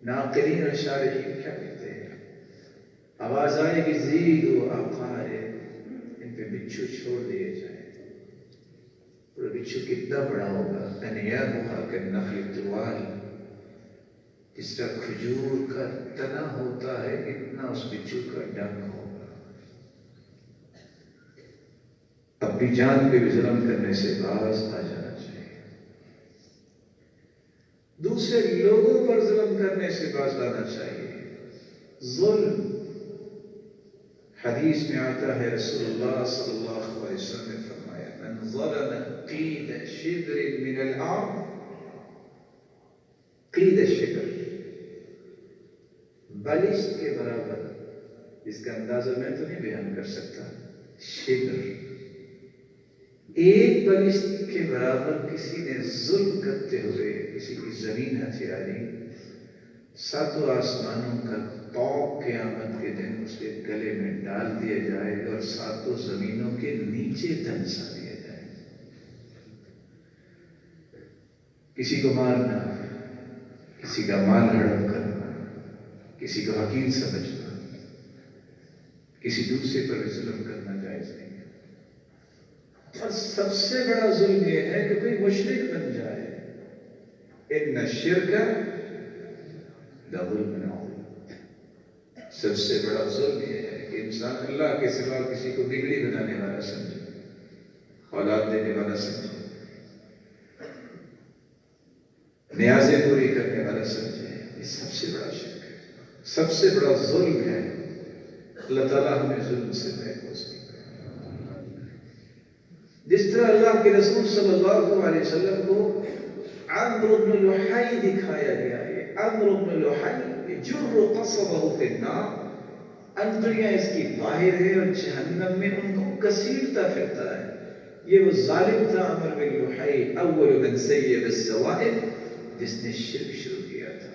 ناقرین اور شارحین کیا کہتے ہیں؟ آواز آئے گی زیدوا عقارب، ان پہ بچھو چھوڑ دیے جائیں۔ اور بچھو کتنا بڑا ہوگا؟ انیابھا کالنخل الطوال، جس طرح کھجور کا تنا ہوتا ہے اتنا اس بچھو کا ڈنگ ہوگا۔ اپنی جان پہ بھی ظلم کرنے سے باز آ جانا چاہیے، دوسرے لوگوں پر ظلم کرنے سے باز آنا چاہیے۔ ظلم حدیث میں آتا ہے، رسول اللہ صلی اللہ علیہ وسلم نے فرمایا، من ظلم قید شبر من الارض، قید الشبر، بلش کے برابر، اس کا اندازہ میں تو نہیں بیان کر سکتا، شبر، ایک بلش کے برابر کسی نے ظلم کرتے ہوئے کسی کی زمین ہتھیاری، ساتوں آسمانوں کا طوق قیامت کے دن اس کے گلے میں ڈال دیا جائے اور ساتوں زمینوں کے نیچے دھنسا دیا جائے۔ کسی کو مارنا، کسی کا مال ہڑپ کرنا، کسی کو حقیر سمجھنا، کسی دوسرے پر ظلم کرنا جائز نہیں ہے۔ اور سب سے بڑا ظلم یہ ہے کہ کوئی مشرک بن جائے، ان الشرک لظلم عظیم، سب سے بڑا ظلم یہ ہے کہ انسان اللہ کے سوا کسی کو بگڑی بنانے والا سمجھے، اولاد دینے والا سمجھے، نیازیں پوری کرنے والا سمجھے، یہ سب سے بڑا شرک ہے، سب سے بڑا ظلم ہے۔ اللہ تعالیٰ ہمیں ظلم سے محفوظ کرے۔ جس طرح اللہ کے رسول صلی اللہ علیہ وسلم کو عمرو بن لحی دکھایا گیا ہے، عمرو بن لحی جر قصبہ فی النار، انتڑیاں اس کی باہر ہے اور جہنم میں ان کو کسیٹتا پھرتا ہے۔ یہ وہ ظالم تھا عمرو بن لحی، اول من سیب السوائب، جس نے شرک شروع کیا تھا۔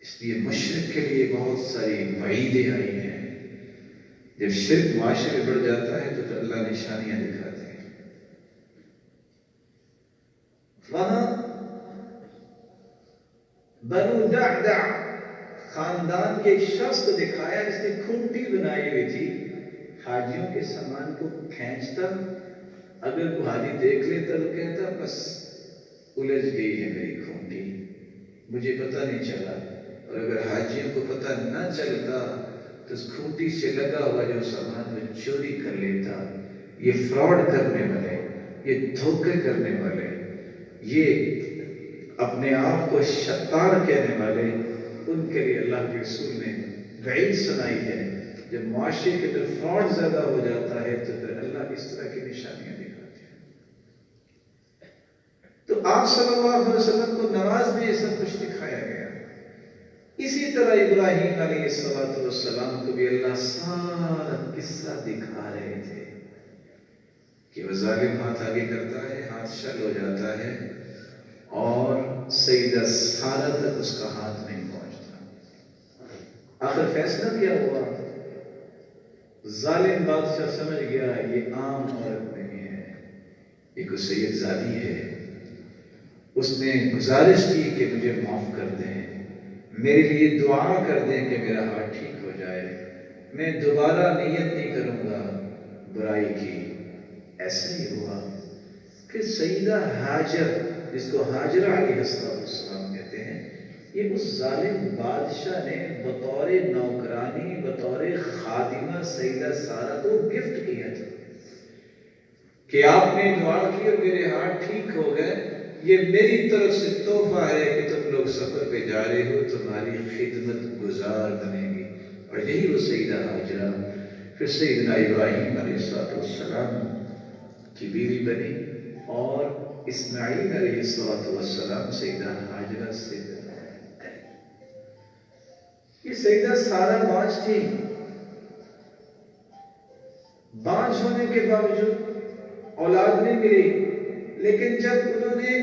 اس لیے مشرک کے لیے بہت ساری وعیدیں آئی ہیں۔ جب شرک معاشرے میں بڑھ جاتا ہے تو پھر اللہ نشانیاں دکھاتے ہیں۔ وہاں بنو دعدع خاندان کے ایک شخص کو دکھایا جس نے کھوٹی بنائی ہوئی تھی، حاجیوں کے سامان کو کھینچتا، اگر وہ حاجی دیکھ لیتا تو کہتا بس الجھ گئی ہے میری کھوٹی، مجھے پتہ نہیں چلا۔ اور اگر حاجیوں کو پتہ نہ چلتا تو اس کھوٹی سے لگا ہوا جو سامان میں چوری کر لیتا۔ یہ فراڈ کرنے والے، یہ دھوکے کرنے والے، یہ اپنے آپ کو شطار کہنے والے، ان کے لیے اللہ کے رسول نے وعید سنائی ہے۔ جب معاشرے کے اندر فراڈ زیادہ ہو جاتا ہے تو پھر اللہ اس طرح کی نشانیاں دکھاتے ہیں۔ تو آپ صلی اللہ علیہ وسلم کو نماز میں یہ سب کچھ دکھایا گیا۔ اسی طرح ابراہیم علیہ السلام کو بھی اللہ سارا قصہ دکھا رہے تھے کہ وہ ظالم ہاتھ آگے کرتا ہے، ہاتھ شل ہو جاتا ہے اور سیدہ سارہ تک اس کا ہاتھ نہیں پہنچتا۔ آخر فیصلہ کیا ہوا؟ ظالم بادشاہ سمجھ گیا یہ عام عورت نہیں ہے، یہ کوئی سید زادی ہے۔ اس نے گزارش کی کہ مجھے معاف کر دیں، میرے لیے دعا کر دیں کہ میرا ہاتھ ٹھیک ہو جائے، میں دوبارہ نیت نہیں کروں گا برائی کی۔ ایسا ہی ہوا۔ پھر سیدہ ہاجر، جس کو ہاجرہ علیہ السلام کہتے ہیں، یہ اس ظالم بادشاہ نے بطور نوکرانی، بطور خادمہ سیدہ سارہ کو گفٹ کیا تھا کہ آپ نے دعا کی اور میرے ہاتھ ٹھیک ہو گئے، یہ میری طرف سے تحفہ ہے کہ تم لوگ سفر پہ جا رہے ہو، تمہاری خدمت گزار بنے گی۔ اور یہی وہ سیدہ ہاجرہ پھر سیدنا ابراہیم علیہ السلام کی بیوی بنی اور اسماعیل علیہ السلام سیدہ ہاجرہ سے پیدا۔ یہ سیدہ سارہ بانجھ تھی، بانجھ ہونے کے باوجود اولاد نہیں ملی، لیکن جب انہوں نے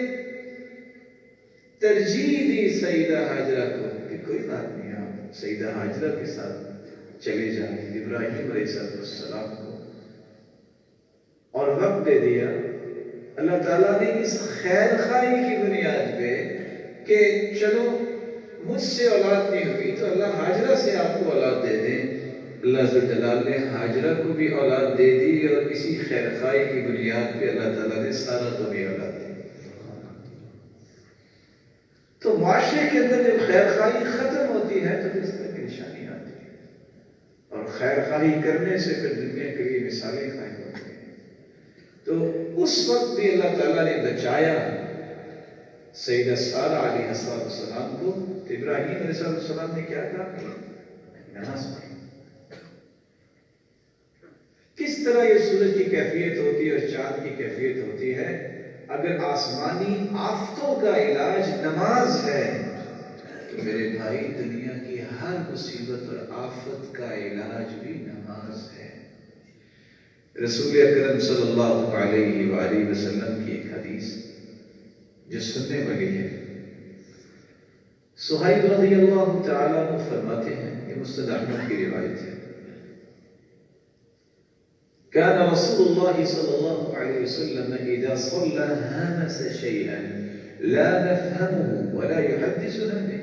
ترجیح دی سیدہ ہاجرہ کو کہ کوئی بات نہیں، آپ سیدہ ہاجرہ کے ساتھ چلے جائیں ابراہیم علیہ السلام کو، اور وقت دے دیا، اللہ تعالیٰ نے اس خیر خواہی کی بنیاد پہ کہ چلو مجھ سے اولاد نہیں ہوئی تو اللہ ہاجرہ سے آپ کو اولاد دے دیں، اللہ ذو الجلال نے ہاجرہ کو بھی اولاد دے دی، اور اسی خیر خواہی کی بنیاد پہ اللہ تعالیٰ نے سارہ کو بھی اولاد دی۔ تو معاشرے کے اندر جب خیر خواہی ختم ہوتی ہے تو اس طرح کی نشانی آتی ہے، اور خیر خواہی کرنے سے پھر دنیا کے لیے مثالیں قائم ہوتی ہیں۔ تو اس وقت بھی اللہ تعالیٰ نے بچایا سیدہ سارہ علیہ السلام کو۔ تو ابراہیم علیہ السلام نے کیا کہا؟ نماز پڑھی۔ کس طرح یہ سورج کی کیفیت ہوتی ہے اور چاند کی کیفیت ہوتی ہے؟ اگر آسمانی آفتوں کا علاج نماز ہے تو میرے بھائی دنیا کی ہر مصیبت اور آفت کا علاج بھی نماز ہے۔ رسول اکرم صلی اللہ علیہ وآلہ وسلم کی ایک حدیث جو سننے والی ہے، صہیب رضی اللہ تعالیٰ عنہ فرماتے ہیں، یہ مسند احمد کی روایت ہے، كان رسول الله صلى الله عليه وسلم إذا صلى همس شيئا لا نفهمه ولا يحدثنا به۔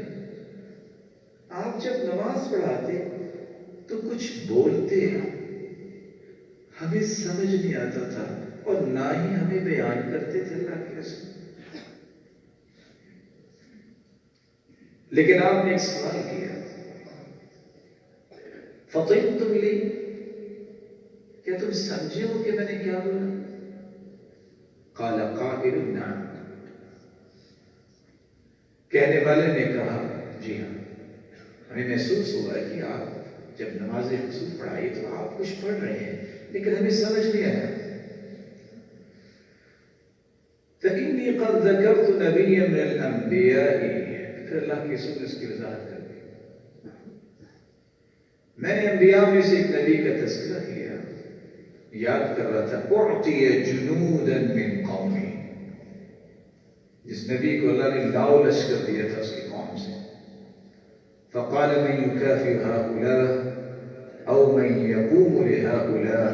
آپ جب نماز پڑھاتے تو کچھ بولتے ہمیں سمجھ نہیں آتا تھا اور نہ ہی ہمیں بیان کرتے تھے اللہ کے رسول، لیکن آپ نے ایک سوال کیا فطنتم لی، کیا تم سمجھے ہو کہ میں نے کیا بولا؟ قال قائل نعم، کہنے والے نے کہا جی ہاں، ہمیں محسوس ہوا ہے کہ آپ جب نماز خصوص پڑھائی تو آپ کچھ پڑھ رہے ہیں لیکن ہمیں سمجھ نہیں آیا۔ فإني قد ذكرت نبيا من الأنبياء، پھر اللہ کے رسول نے اس کی وضاحت کر دی، میں نے انبیاء میں سے ایک نبی کا تذکرہ کیا، یاد کر رہا تھا، اعطی جنودا من قومی، جس نبی کو اللہ نے لاؤ لشکر دیا تھا اس کی قوم سے، فقال من يكافئ هؤلاء او من يقوم لهؤلاء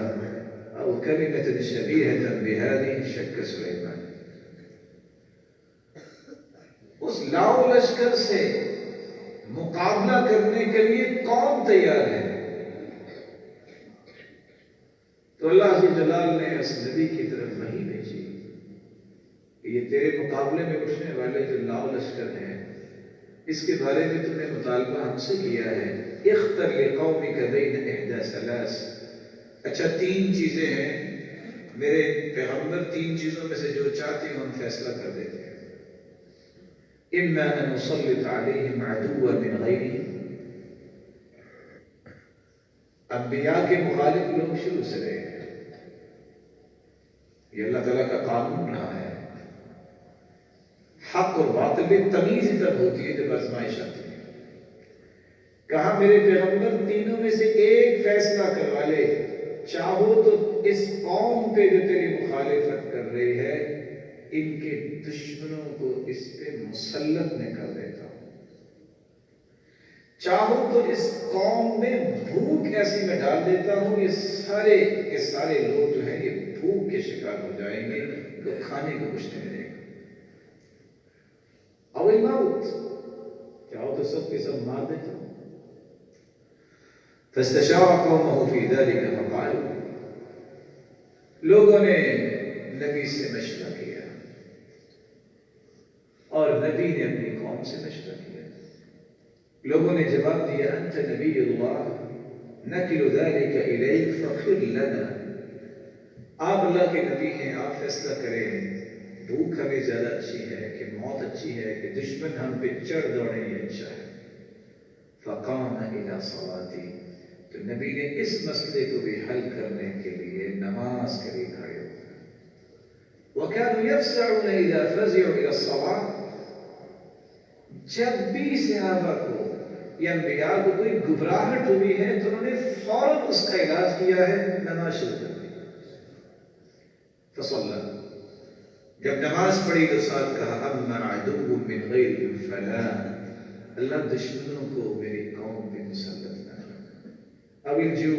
او كلمة شبيهة بهذه، شك سليمان، اس لاؤ لشکر سے مقابلہ کرنے کے لیے کون تیار ہے؟ تو اللہ عز و جلال نے اس نبی کی طرف وحی بھیجی کہ یہ تیرے مقابلے میں اٹھنے والے جو لاؤ لشکر ہیں اس کے بارے میں تم نے مطالبہ ہم سے کیا ہے، اختر لقومک بین احدی ثلاث، اچھا تین چیزیں ہیں، میرے پیغمبر تین چیزوں میں سے جو چاہتے ہیں ہم فیصلہ کر دیتے ہیں، اما ان نسلط علیہم عدوا من غیرہم، انبیاء کے مخالف لوگ شروع سے رہے ہیں، یہ اللہ تعالیٰ کا قانون رہا ہے، حق اور باطل میں تمیز ہی تب ہوتی ہے جب آزمائش آتی ہے، کہا میرے پیغمبر تینوں میں سے ایک فیصلہ کروا لے، چاہو تو اس قوم پہ جو تیری مخالفت کر رہی ہے ان کے دشمنوں کو اس پہ مسلط میں کر دیتا ہوں، چاہو تو اس قوم میں بھوک ایسی میں ڈال دیتا ہوں، یہ سارے لوگ جو ہیں یہ بھوک کے شکار ہو جائیں گے، تو کھانے کو کچھ نہیں ملے گا، او الموت، چاہو تو سب کے سب مار دیتا ہوں۔ فاستشار قومه في ذلك فقالوا، لوگوں نے نبی سے مشورہ کیا اور نبی نے اپنی قوم سے مشورہ کیا، لوگوں نے جواب دیا انت نبی اللہ نکل ذلك الیک فخر لنا، آپ اللہ کے نبی ہیں، آپ فیصلہ کریں، بھوک ہمیں زیادہ اچھی ہے کہ موت اچھی ہے کہ دشمن ہم پہ چڑھ دوڑے یہ اچھا ہے۔ فقام الى صلاتی، تو نبی نے اس مسئلے کو بھی حل کرنے کے لیے نماز کے لیے کھڑے ہو گئے، وكانوا يفزعون اذا فزعوا الى الصلاة، جب بھی صحابہ کو یا انبیاء کو کوئی گھبراہٹ ہوئی ہے تو انہوں نے فوراً اس کا علاج کیا ہے، نماز شروع کر دی، فصلى، جب نماز پڑھی تو ساتھ کہا اما عدو من غیرهم فلا، اللہ دشمنوں کو میری قوم پہ مسلط نہ کرنا، اب جو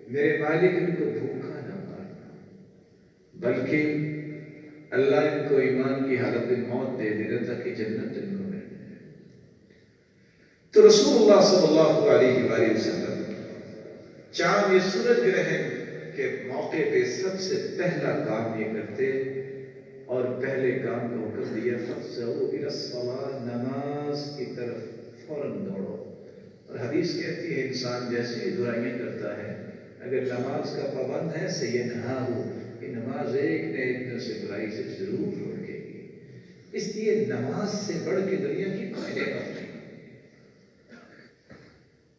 میرے مالک ان کو بھوکا نہ مارنا، بلکہ اللہ ان کو ایمان کی حالت میں موت دے دینا تاکہ جنت ان کو مل جائے۔ تو رسول اللہ صلی اللہ علیہ وآلہ وسلم چاند یا سورج گرہن کے موقع پہ سب سے پہلا کام یہ کرتے اور پہلے کام کا حکم دیا فَفْزَعُوا إِلَى الصَّلَاةِ، نماز کی طرف فوراً دوڑو، اور حدیث کہتی ہے انسان جیسے ہی برائیاں کرتا ہے اگر نماز کا پابند ہے سَيَنْهَاهُ، کہ نماز ایک نہ ایک دن سے برائی سے ضرور روکے گی، اس لیے نماز سے بڑھ کے دنیا کی کوئی نعمت نہیں۔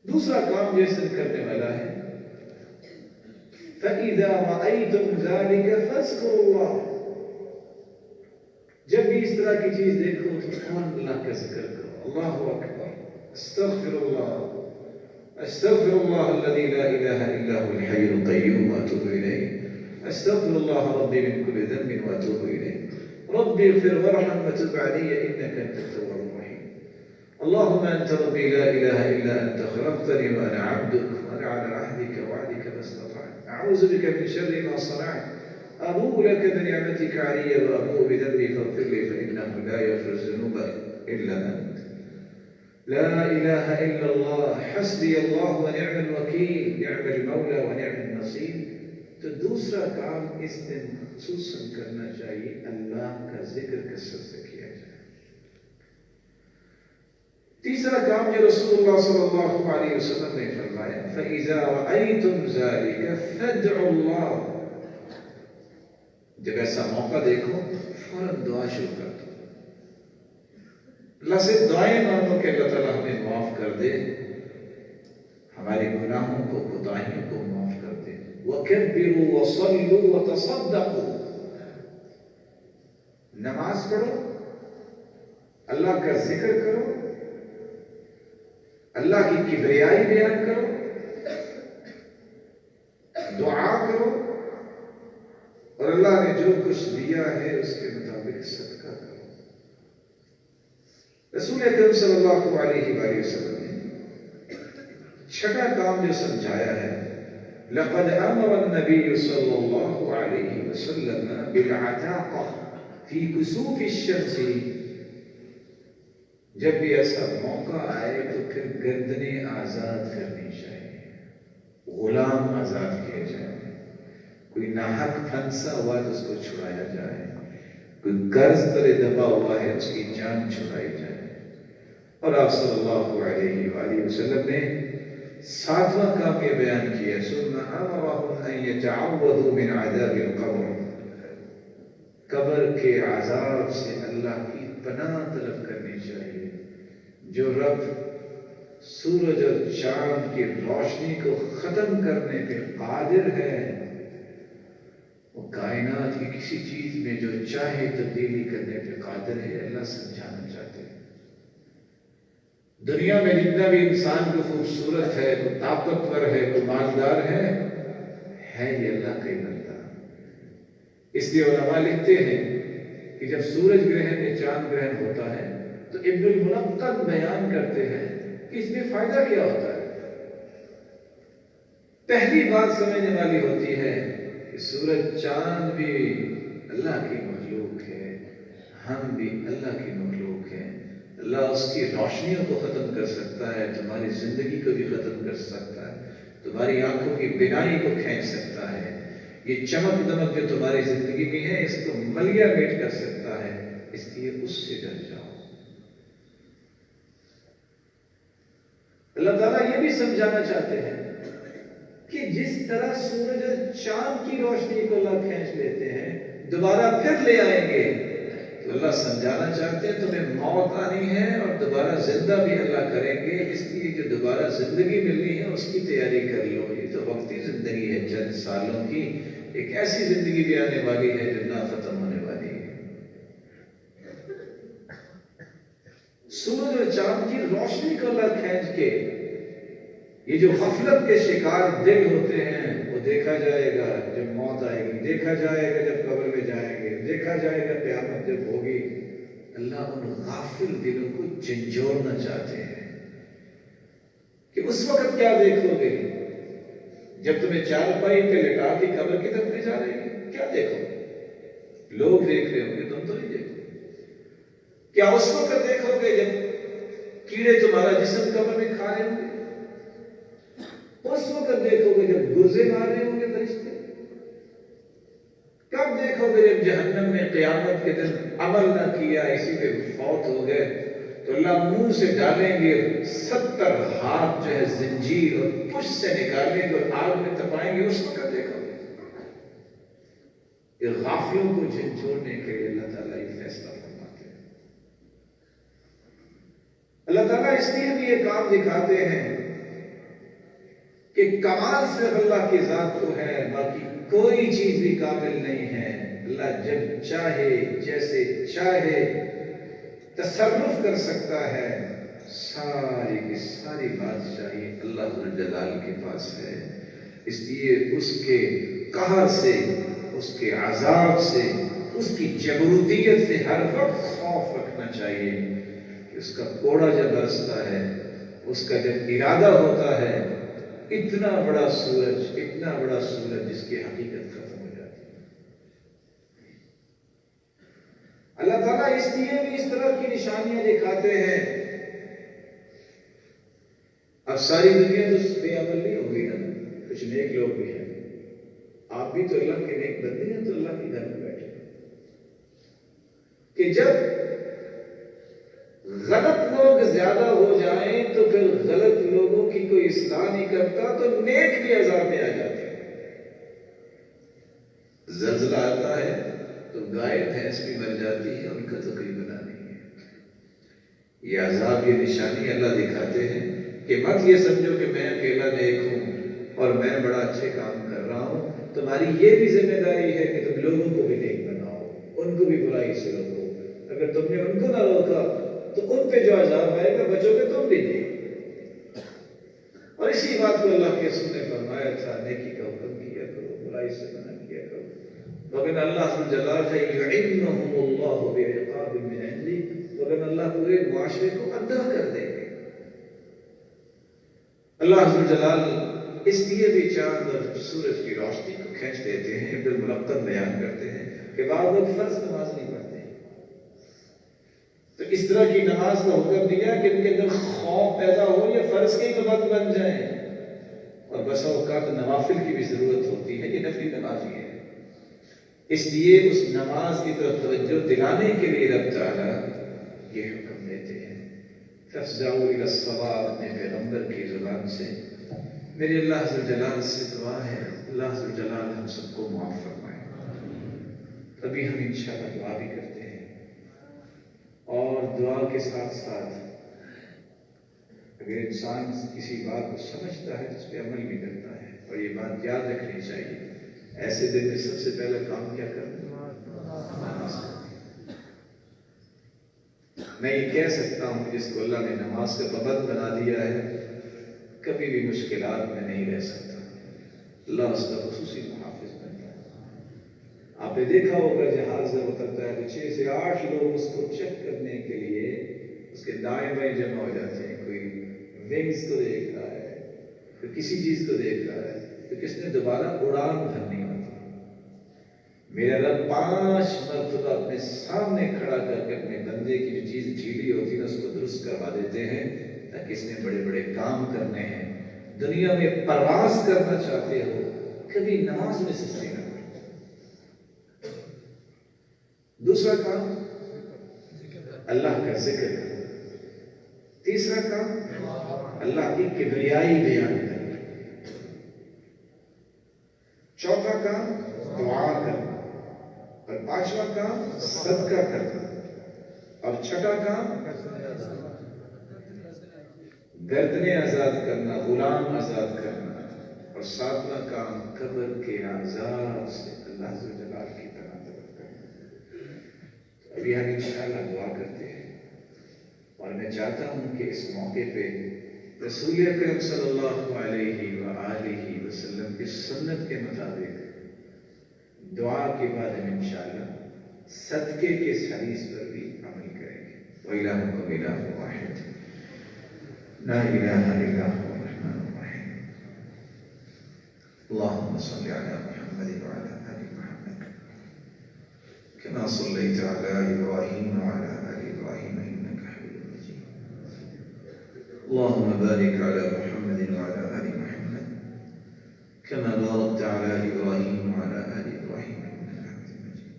دوسرا کام جو اس دن کرنے والا ہے فَإِذَا رَأَيْتُمْ ذَلِكَ فَاذْكُرُوا اللَّهَ، جب بھی اس طرح کی چیز دیکھو تو فوراً اللہ کا ذکر کرو، اللہ اکبر، استغفر اللہ، استغفر اللہ الذي لا الہ الا هو الحی القیوم واتوب الیہ، استغفر اللہ ربی من كل ذنب واتوب الیہ، ربی اغفر وارحم وتب علی انک انت التواب الرحیم، اللهم انت ربی لا الہ الا انت خلقتنی وانا عبدک وانا على عهدك ووعدك ما استطعت، اعوذ بک من شر ما صنعت، أبوء لك بنعمتك علي وأبوء بذنبي فاغفر لي فإنه لا يغفر الذنوب إلا أنت، لا إله إلا الله، حسبي الله ونعم الوكيل، نعم المولى ونعم النصير۔ تو دوسرا کام اس دن خصوصاً کرنا چاہیے، اللہ کا ذکر کثرت سے کیا جائے، تیسرا کام جو رسول اللہ صلی اللہ علیہ وسلم نے فرمایا فَإِذَا رَأَيْتُمْ ذَلِكَ فَادْعُوا اللَّهَ، جب ایسا موقع دیکھو فوراً دعا شروع کر دو، اللہ سے دعائیں مانگو کہ اللہ تعالیٰ ہمیں معاف کر دے، ہمارے گناہوں کو کوتاہیوں کو معاف کر دے۔ وَكَبِّرُوا وَصَلُّوا وَتَصَدَّقُوا، نماز پڑھو، اللہ کا ذکر کرو، اللہ کی کبریائی بیان کرو، دعا کرو، اور اللہ نے جو کچھ دیا ہے اس کے مطابق صدقہ کرو۔ رسول اکرم صلی اللہ علیہ وآلہ وسلم نے چھٹا کام جو سمجھایا ہے، لقد امر النبی صلی اللہ علیہ وسلم بالعتاقہ فی کسوف الشمس، جب بھی ایسا موقع آئے تو پھر گردنیں آزاد کرنی چاہیے، غلام آزاد کیے جائیں، کوئی ناحق پھنسا ہوا ہے تو اس کو چھڑایا جائے، کوئی قرض تلے دبا ہوا ہے اس کی جان چھڑائی جائے۔ اور آپ صلی اللہ علیہ وآلہ وسلم نے ساتواں کام یہ بیان کیا، ثم امرهم ان يتعوذوا من عذاب القبر، قبر کے عذاب سے اللہ کی پناہ طلب کرنی چاہیے۔ جو رب سورج اور چاند کی روشنی کو ختم کرنے پہ قادر ہے، وہ کائنات کی کسی چیز میں جو چاہے تبدیلی کرنے پہ قادر ہے، اللہ سمجھانا چاہتے ہیں۔ دنیا میں جتنا بھی انسان کو خوبصورت ہے، کوئی طاقتور ہے، کوئی مالدار ہے یہ اللہ کا ہی بندہ۔ اس لیے علماء لکھتے ہیں کہ جب سورج گرہن یا چاند گرہن ہوتا ہے تو ابن الملقن بیان کرتے ہیں کہ اس میں فائدہ کیا ہوتا ہے۔ پہلی بات سمجھنے والی ہوتی ہے کہ سورج چاند بھی اللہ کی مخلوق ہے، ہم بھی اللہ کی مخلوق ہیں۔ اللہ اس کی روشنیوں کو ختم کر سکتا ہے، تمہاری زندگی کو بھی ختم کر سکتا ہے، تمہاری آنکھوں کی بینائی کو کھینچ سکتا ہے، یہ چمک دمک جو تمہاری زندگی میں ہے اس کو ملیا میٹ کر سکتا ہے، اس لیے اس سے ڈر جاؤ۔ اللہ تعالیٰ یہ بھی سمجھانا چاہتے ہیں کہ جس طرح سورج اور چاند کی روشنی کو اللہ کھینچ لیتے ہیں دوبارہ پھر لے آئیں گے، تو اللہ سمجھانا چاہتے ہیں تمہیں موت آنی ہے اور دوبارہ زندہ بھی اللہ کریں گے، اس لیے جو دوبارہ زندگی ملنی ہے اس کی تیاری کر لو۔ یہ تو وقتی زندگی ہے، چند سالوں کی، ایک ایسی زندگی بھی آنے والی ہے جو نہ ختم ہونے والی ہے۔ سورج اور چاند کی روشنی کو اللہ کھینچ کے یہ جو غفلت کے شکار دل ہوتے ہیں وہ دیکھا جائے گا جب موت آئے گی، دیکھا جائے گا جب قبر میں جائیں گے، دیکھا جائے گا قیامت جب ہوگی۔ اللہ ان غافل دلوں کو جھنجھوڑنا چاہتے ہیں کہ اس وقت کیا دیکھو گے جب تمہیں چارپائی پہ لٹا کے قبر کی طرف لے جا رہے ہیں، کیا دیکھو گے؟ لوگ دیکھ رہے ہوں گے، تم تو نہیں دیکھو۔ کیا اس وقت دیکھو گے جب کیڑے تمہارا جسم قبر میں کھا رہے ہوں گے؟ اس وقت دیکھو گے جب گرزے مار رہے ہوں گے فرشتے؟ کب دیکھو گے جب جہنم میں قیامت کے دن عمل نہ کیا، اسی پہ فوت ہو گئے تو اللہ منہ سے ڈالیں گے 70 ہاتھ جو ہے زنجیر اور پشت سے نکالیں گے اور آگ میں تپائیں گے، اس وقت دیکھو گے۔ یہ غافلوں کو جھنجھوڑنے کے لیے اللہ تعالیٰ یہ فیصلہ فرماتے ہیں۔ اللہ تعالیٰ اس لیے بھی یہ کام دکھاتے ہیں کہ کمال صرف اللہ کی ذات کو ہے، باقی کوئی چیز بھی کامل نہیں ہے۔ اللہ جب چاہے جیسے چاہے تصرف کر سکتا ہے، ساری کی ساری بادشاہی اللہ ذو الجلال کے پاس ہے۔ اس لیے اس کے قہر سے، اس کے عذاب سے، اس کی جبروتیت سے ہر وقت خوف رکھنا چاہیے کہ اس کا کوڑا جب برستا ہے، اس کا جب ارادہ ہوتا ہے، اتنا بڑا سورج جس کی حقیقت ختم ہو جاتی ہے۔ اللہ تعالیٰ اس لیے بھی اس طرح کی نشانیاں دکھاتے ہیں۔ اب ساری دنیا تو بے عمل نہیں ہوگی نا، کچھ نیک لوگ بھی ہیں، آپ بھی تو اللہ کے نیک بندے ہیں، تو اللہ کے گھر میں بیٹھے کہ جب غلط لوگ زیادہ ہو جائیں تو پھر غلط لوگوں کی کوئی اصلاح نہیں کرتا تو نیک بھی عذاب میں آ جاتے ہیں۔ زلزلہ آتا ہے تو گائے بھینس بھی مر جاتی ہے، ان کا تو کوئی گناہ نہیں ہے۔ یہ عذاب، یہ نشانی اللہ دکھاتے ہیں کہ مت یہ سمجھو کہ میں اکیلا نیک ہوں اور میں بڑا اچھے کام کر رہا ہوں۔ تمہاری یہ بھی ذمہ داری ہے کہ تم لوگوں کو بھی نیک بناؤ، ان کو بھی برائی سے روکو۔ اگر تم نے ان کو نہ روکا تو ان پہ جو عذاب آئے گا بچو گے تم بھی نہیں۔ اور اسی بات کو اللہ کے رسول نے فرمایا تھا، نیکی کا حکم کیا کرو، برائی سے منع کیا کرو۔ لیکن اللہ جلال ہے یعلمہم اللہ بعقاب من عندہ، لیکن اللہ پورے معاشرے کو اندھا کر دیں گے۔ اللہ جلال اس لیے بھی چاند اور سورج کی روشنی کو کھینچ دیتے ہیں۔ ابن الملقن بیان کرتے ہیں کہ بعض لوگ فرض نماز نہیں پڑھتے، تو اس طرح کی نماز کا حکم دیا کہ ان کے اندر خوف پیدا ہو یا فرض کی پابند بن جائیں، اور بسا اوقات نوافل کی بھی ضرورت ہوتی ہے، یہ نفلی نماز ہی ہے۔ اس لیے اس نماز کی طرف توجہ دلانے کے لیے رب تعالیٰ یہ حکم دیتے ہیں۔ فَافْزَعُوا إِلَى الصَّلَاةِ، اپنے پیغمبر کی زبان سے میرے اللہ ذوالجلال سے دعا ہے، اللہ ذوالجلال ہم سب کو معاف فرمائے۔ ابھی ہم انشاءاللہ دعا بھی کرتے ہیں، اور دعا کے ساتھ ساتھ اگر انسان کسی بات کو سمجھتا ہے تو اس پہ عمل بھی کرتا ہے، اور یہ بات یاد رکھنی چاہیے، ایسے دن میں سب سے پہلا کام کیا کرنا؟ نماز۔ میں یہ کہہ سکتا ہوں کہ جس کو اللہ نے نماز کا پابند بنا دیا ہے کبھی بھی مشکلات میں نہیں رہ سکتا، اللہ اس کا خصوصی محافظ بنتا ہے۔ آپ نے دیکھا ہوگا جہاز جب اترتا ہے تو 6 سے 8 لوگ اس کو چیک کرنے کے لیے اس کے دائیں بائیں جمع ہو جاتے ہیں۔ کوئی ونگز کو دیکھ رہا ہے، کوئی کسی چیز کو دیکھ رہا ہے، تو کس نے دوبارہ اڑان بھرنی ہوتی ہے۔ میرا رب 5 مرتبہ اپنے سامنے کھڑا کر کے اپنے بندے کی جو چیز ڈھیلی ہوتی ہے اس کو درست کروا دیتے ہیں، تاکہ اس نے بڑے بڑے کام کرنے ہیں، دنیا میں پرواز کرنا چاہتے ہو، کبھی نماز میں سستی نہ کرو۔ دوسرا کام اللہ کا ذکر کرو۔ تیسرا کام اللہ کی کبریائی بیان کرنا۔ چوتھا کام دعا کرنا، اور 5واں کام صدقہ کرنا، اور چھٹا کام گردنیں آزاد کرنا، غلام آزاد کرنا، اور 7واں کام قبر کے عذاب سے اللہ ذوالجلال کی طرح طلب کرنا۔ ابھی ہم انشاءاللہ دعا کرتے ہیں، اور میں چاہتا ہوں کہ اس موقع پہ رسول اکرم صلی اللہ علیہ وآلہ وسلم کی سنت کے مطابق دعا کے بعد ہم انشاءاللہ صدقے کے اس حدیث پر بھی عمل کریں گے۔ وَإِلَٰهُكُمْ إِلَٰهٌ وَاحِدٌ لَا إِلَٰهَ إِلَّا هُوَ الرَّحْمَٰنُ الرَّحِيمُ۔ اللهم صل على محمد وعلى آل محمد كما صليت على إبراهيم وعلى آل إبراهيم إنك حميد مجيد۔ اللهم بارك على محمد وعلى آل محمد كما باركت على إبراهيم وعلى آل إبراهيم إنك حميد مجيد۔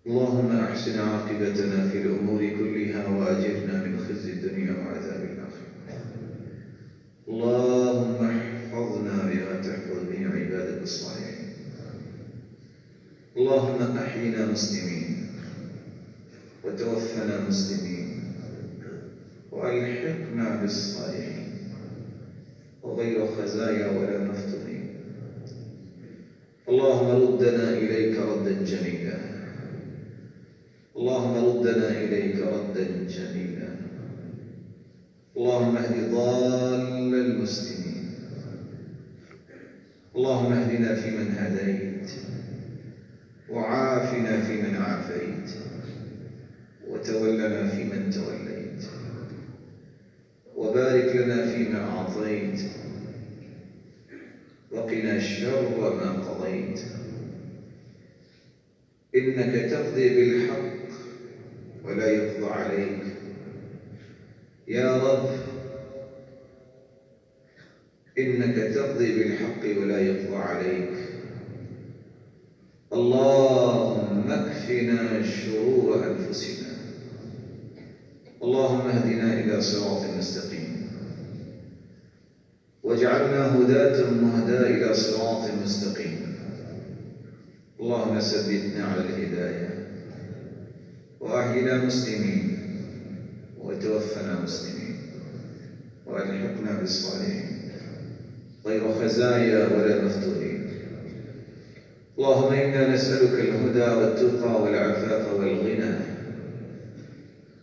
اللهم أحسن عاقبتنا في الأمور كلها وأجرنا من خزي الدنيا وعذاب الآخرة۔ اللهم احفظنا بما تحفظ به عبادك الصالحين۔ اللهم أحينا مسلمين وتوفنا مسلمين وألحقنا بالصالحين وغير خزايا ولا مفتونين۔ اللهم ردنا إليك ردا جميلا، اللهم ردنا إليك ردا جميلا۔ اللهم اهد ضال المسلمين، اللهم اهدنا فيمن هديت، وعافنا فيمن عافيت، وتولنا فيمن توليت، وبارك لنا فيما أعطيت، وقنا شر ما قضيت، إنك تقضي بالحق ولا يقضى عليك يا رب، إنك تقضي بالحق ولا يقضى عليك۔ اللهم واكفنا شرور أنفسنا. اللهم اهدنا إلى صراط مستقيم واجعلنا هداة مهداة إلى صراط مستقيم. اللهم ثبتنا على الهداية وأحينا مسلمين وتوفنا مسلمين وألحقنا بالصالحين غير خزايا ولا مفتونين. اللهم إنا نسألك الهدى والتقى والعفاف والغنى.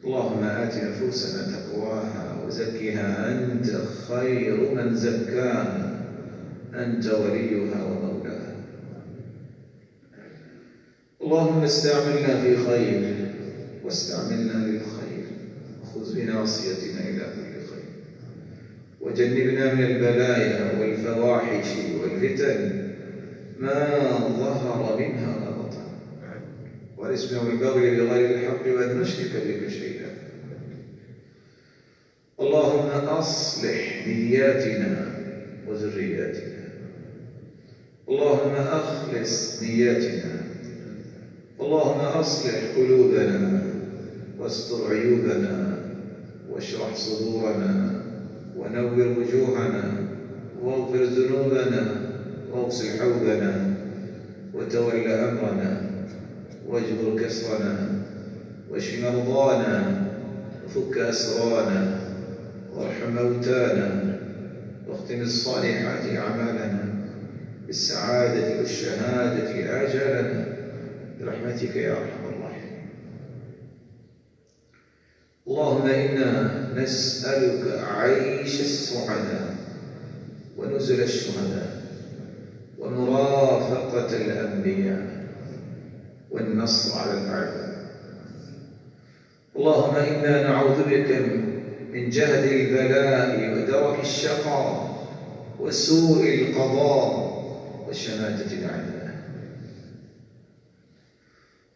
اللهم آت نفوسنا تقواها وزكها أنت خير من زكاها أنت وليها ومولاها. اللهم استعملنا في خير واستعملنا للخير، خذ بناصيتنا إلى كل خير، وجنبنا من البلايا والفواحش والفتن ما ظهر منها وما بطن، والإثم والبغي بغير الحق وأن نشرك بك شيئا. اللهم أصلح نياتنا وذرياتنا. اللهم أخلص نياتنا. اللهم أصلح قلوبنا واستر عيوبنا واشرح صدورنا ونور وجوهنا واغفر ذنوبنا واغسل حوبنا وتول أمرنا واجبر كسرنا واشف مرضانا وفك أسرانا وارحم موتانا واختم الصالحات أعمالنا بالسعادة والشهادة آجالنا برحمتك يا أرحم الراحمين. اللهم إنا نسألك عيش السعداء ونزل الشهداء ومرافقة الأنبياء والنصر على الأعداء. اللهم إنا نعوذ بك من جهد البلاء ودرك الشقاء وسوء القضاء وشماتة الأعداء.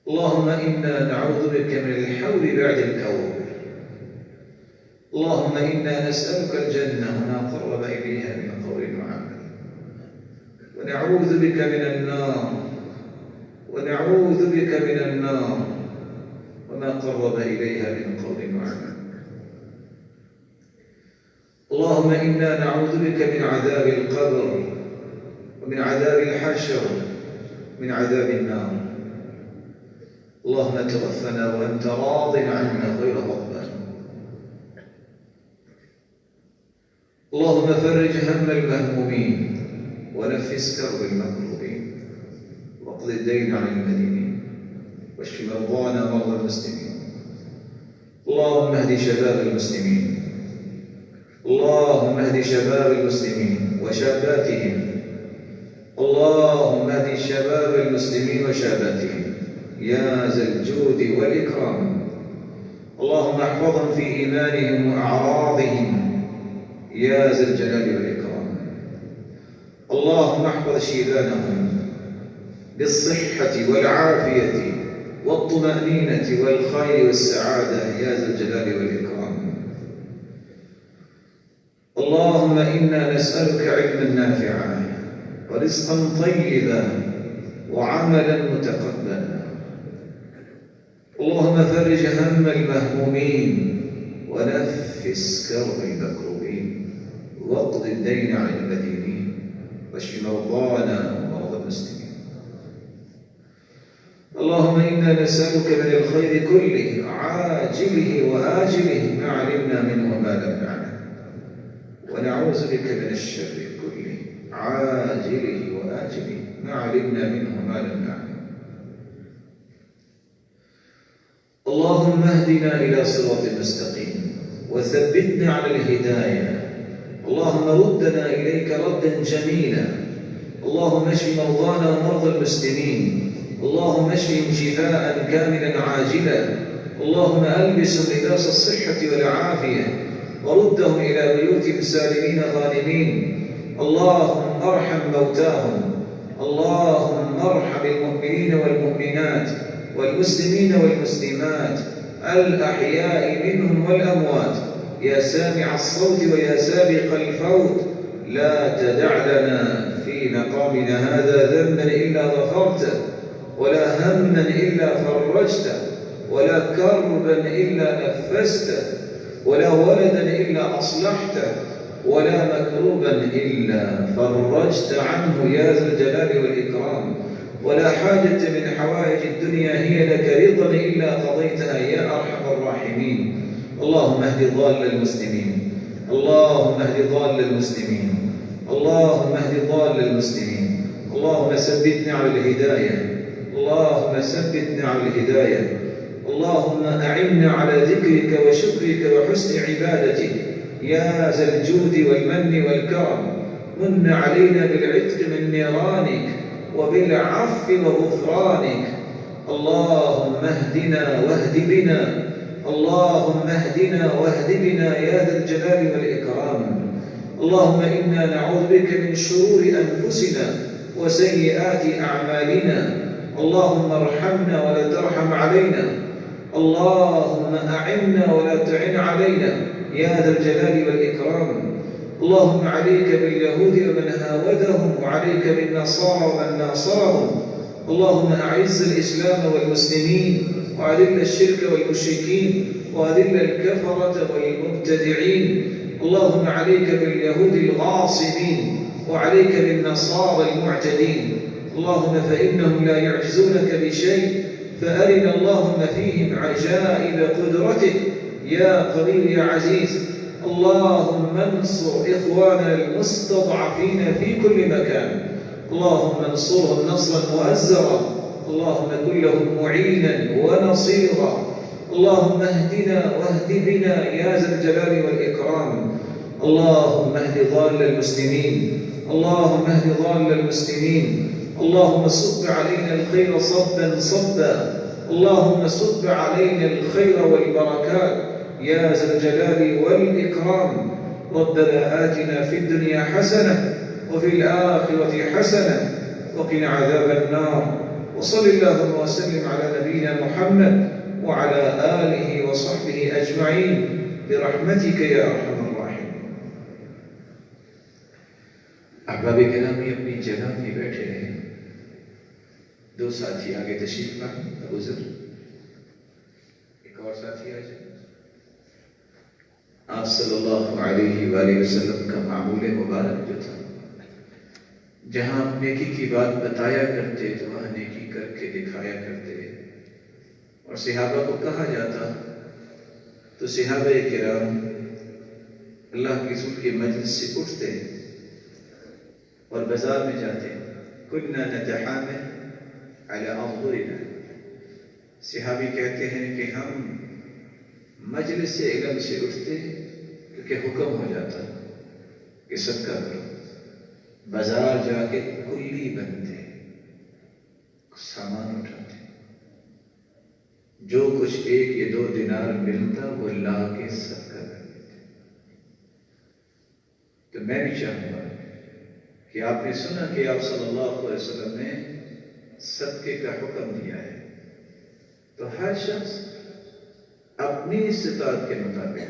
اللهم إنا نعوذ بك من الحول بعد الكون. اللهم إنا نسألك الجنة وما قرب إليها من قول وعمل، ونعوذ بك من النار وما قرب إليها من قول وعمل. اللهم إنا نعوذ بك من عذاب القبر ومن عذاب الحشر ومن عذاب النار. اللهم توفنا وأنت راض عنا غير غضبان. اللهم فرج هم المهمومين ونفس كرب المكروبين واقض الدين عن المدينين واشف مرضانا ومرضى المسلمين. اللهم اهد شباب المسلمين. اللهم اهد شباب المسلمين وشاباتهم. اللهم اهد شباب المسلمين وشاباتهم يا ذا الجود والإكرام. اللهم احفظهم في إيمانهم وأعراضهم يا ذا الجلال والإكرام. اللهم احفظ شيبانهم بالصحة والعافية والطمأنينة والخير والسعادة يا ذا الجلال والإكرام. اللهم إنا نسألك علما نافعا ورزقا طيبا وعملا متقبلا. اللهم فرج هم المهمومين ونفس كرب المكروبين واقض الدين عن المدينين واشف مرضانا ومرضى المسلمين. اللهم إنا نسألك من الخير كله عاجله وآجله ما علمنا منه وما لم نعلم، ونعوذ بك من الشر كله عاجله وآجله ما علمنا منه وما لم نعلم. اللهم اهدنا إلى صراط مستقيم وثبتنا على الهداية. اللهم ردنا إليك ردا جميلا. اللهم اشف مرضانا ومرضى المسلمين. اللهم اشفهم شفاء كاملا عاجلا. اللهم ألبسهم لباس الصحة والعافية وردهم إلى بيوتهم سالمين غانمين. اللهم ارحم موتاهم. اللهم ارحم المؤمنين والمؤمنات والمسلمين والمسلمات الأحياء منهم والأموات يا سامع الصوت ويا سابق الفوت. لا تدع لنا في مقامنا هذا ذنبا إلا غفرته ولا هما هما إلا فرجته ولا كربا إلا نفسته ولا ولدا إلا أصلحته ولا مكروبا إلا فرجت عنه يا ذا الجلال والإكرام ولا حاجة من حوائج الدنيا هي لك رضا إلا قضيتها يا أرحم الراحمين. اللهم اهد ضال المسلمين، اللهم اهد ضال المسلمين، اللهم اهد ضال المسلمين، اللهم ثبتنا على الهداية، اللهم ثبتنا على الهداية، اللهم أعنا على ذكرك وشكرك وحسن عبادتك يا ذا الجود والمن والكرم. من علينا بالعتق من نيرانك وبالعفو وغفرانك. اللهم اهدنا واهد بنا، اللهم اهدنا واهد بنا يا ذا الجلال والإكرام. اللهم إنا نعوذ بك من شرور أنفسنا وسيئات أعمالنا. اللهم ارحمنا ولا ترحم علينا، اللهم أعنا ولا تعن علينا يا ذا الجلال والإكرام. اللهم عليك باليهود ومن هاودهم وعليك بالنصارى ومن ناصرهم. اللهم أعز الإسلام والمسلمين وأذل الشرك والمشركين وأذل الكفرة والمبتدعين. اللهم عليك باليهود الغاصبين وعليك بالنصارى المعتدين. اللهم فإنهم لا يعجزونك بشيء، فأرنا اللهم فيهم عجائب قدرتك يا قوي يا عزيز. اللهم انصر إخواننا المستضعفين في كل مكان، اللهم انصرهم نصرا مؤزرا، اللهم كن لهم معينا ونصيرا. اللهم اهدنا واهد بنا يا ذا الجلال والإكرام. اللهم اهد ضال المسلمين، اللهم اهد ضال المسلمين. اللهم صب علينا الخير صبا صبا، اللهم صب علينا الخير والبركات يا ذا الجلال والإكرام. ربنا آتنا في الدنيا حسنة وفي الآخرة حسنة وقنا عذاب النار. وصل اللهم وسلم على نبينا محمد وعلى آله وصحبه أجمعين برحمتك يا أرحم الراحمين. احباب گرامی اپنی جگہ پہ بیٹھے ہیں. دو ساتھی آگے تشریف لائیں. گزر ایک اور ساتھی آ جائے. آپ صلی اللہ علیہ وآلہ وسلم کا معمول مبارک جو تھا، جہاں آپ نیکی کی بات بتایا کرتے تو وہاں نیکی کر کے دکھایا کرتے، اور صحابہ کو کہا جاتا تو صحابہ کرام اللہ کے رسول کی مجلس سے اٹھتے اور بازار میں جاتے. كنا نتحامل على أظهرنا. صحابی کہتے ہیں کہ ہم مجلس سے علم سے اٹھتے کیونکہ حکم ہو جاتا کہ صدقہ کرو. بازار جا کے کلی بنتے، سامان اٹھاتے، جو کچھ 1 یا 2 دینار ملتا وہ لا کے صدقہ کر دیتے. تو میں بھی چاہوں گا کہ آپ نے سنا کہ آپ صلی اللہ علیہ وسلم نے صدقے کا حکم دیا ہے، تو ہر شخص اپنی استطاعت کے مطابق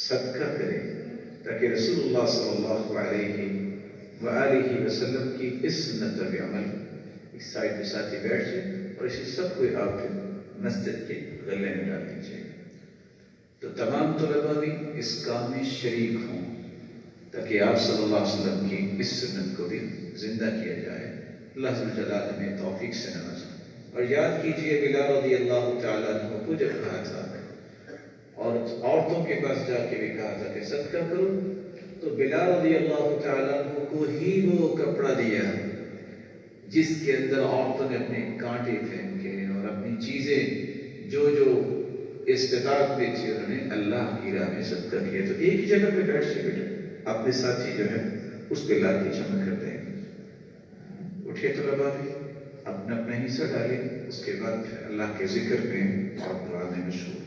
صدقہ کرے تاکہ رسول اللہ صلی اللہ علیہ وآلہ وسلم کی اس سنت پر عمل. ایک سائڈ پہ ساتھی بیٹھ جائے اور اسے سب کو آپ مسجد کے غلے میں ڈال دیجیے. تو تمام طلباء بھی اس کام میں شریک ہوں تاکہ آپ صلی اللہ علیہ وسلم کی اس سنت کو بھی زندہ کیا جائے. اللہ تعالیٰ جلالہ میں توفیق سے نوازے. اور یاد کیجئے بلال رضی اللہ تعالیٰ عنہ کو جب کہا تھا اور عورتوں کے پاس جا کے بھی کہا تھا کہ صدقہ کرو، تو بلال رضی اللہ تعالیٰ عنہ کو ہی وہ کپڑا دیا جس کے اندر عورتوں نے اپنے کانٹے پھینکے اور اپنی چیزیں جو استطاعت میں تھی انہوں نے اللہ کی راہ میں صدقہ کیا. تو ایک ہی جگہ پہ بیٹھ سے بیٹا اپنے ساتھی جو ہے اس پہ لا کے جمع کرتے ہیں. اٹھے طلباء بھی اپنا حصہ ڈالے، اس کے بعد پھر اللہ کے ذکر میں اور دعا میں مشغول.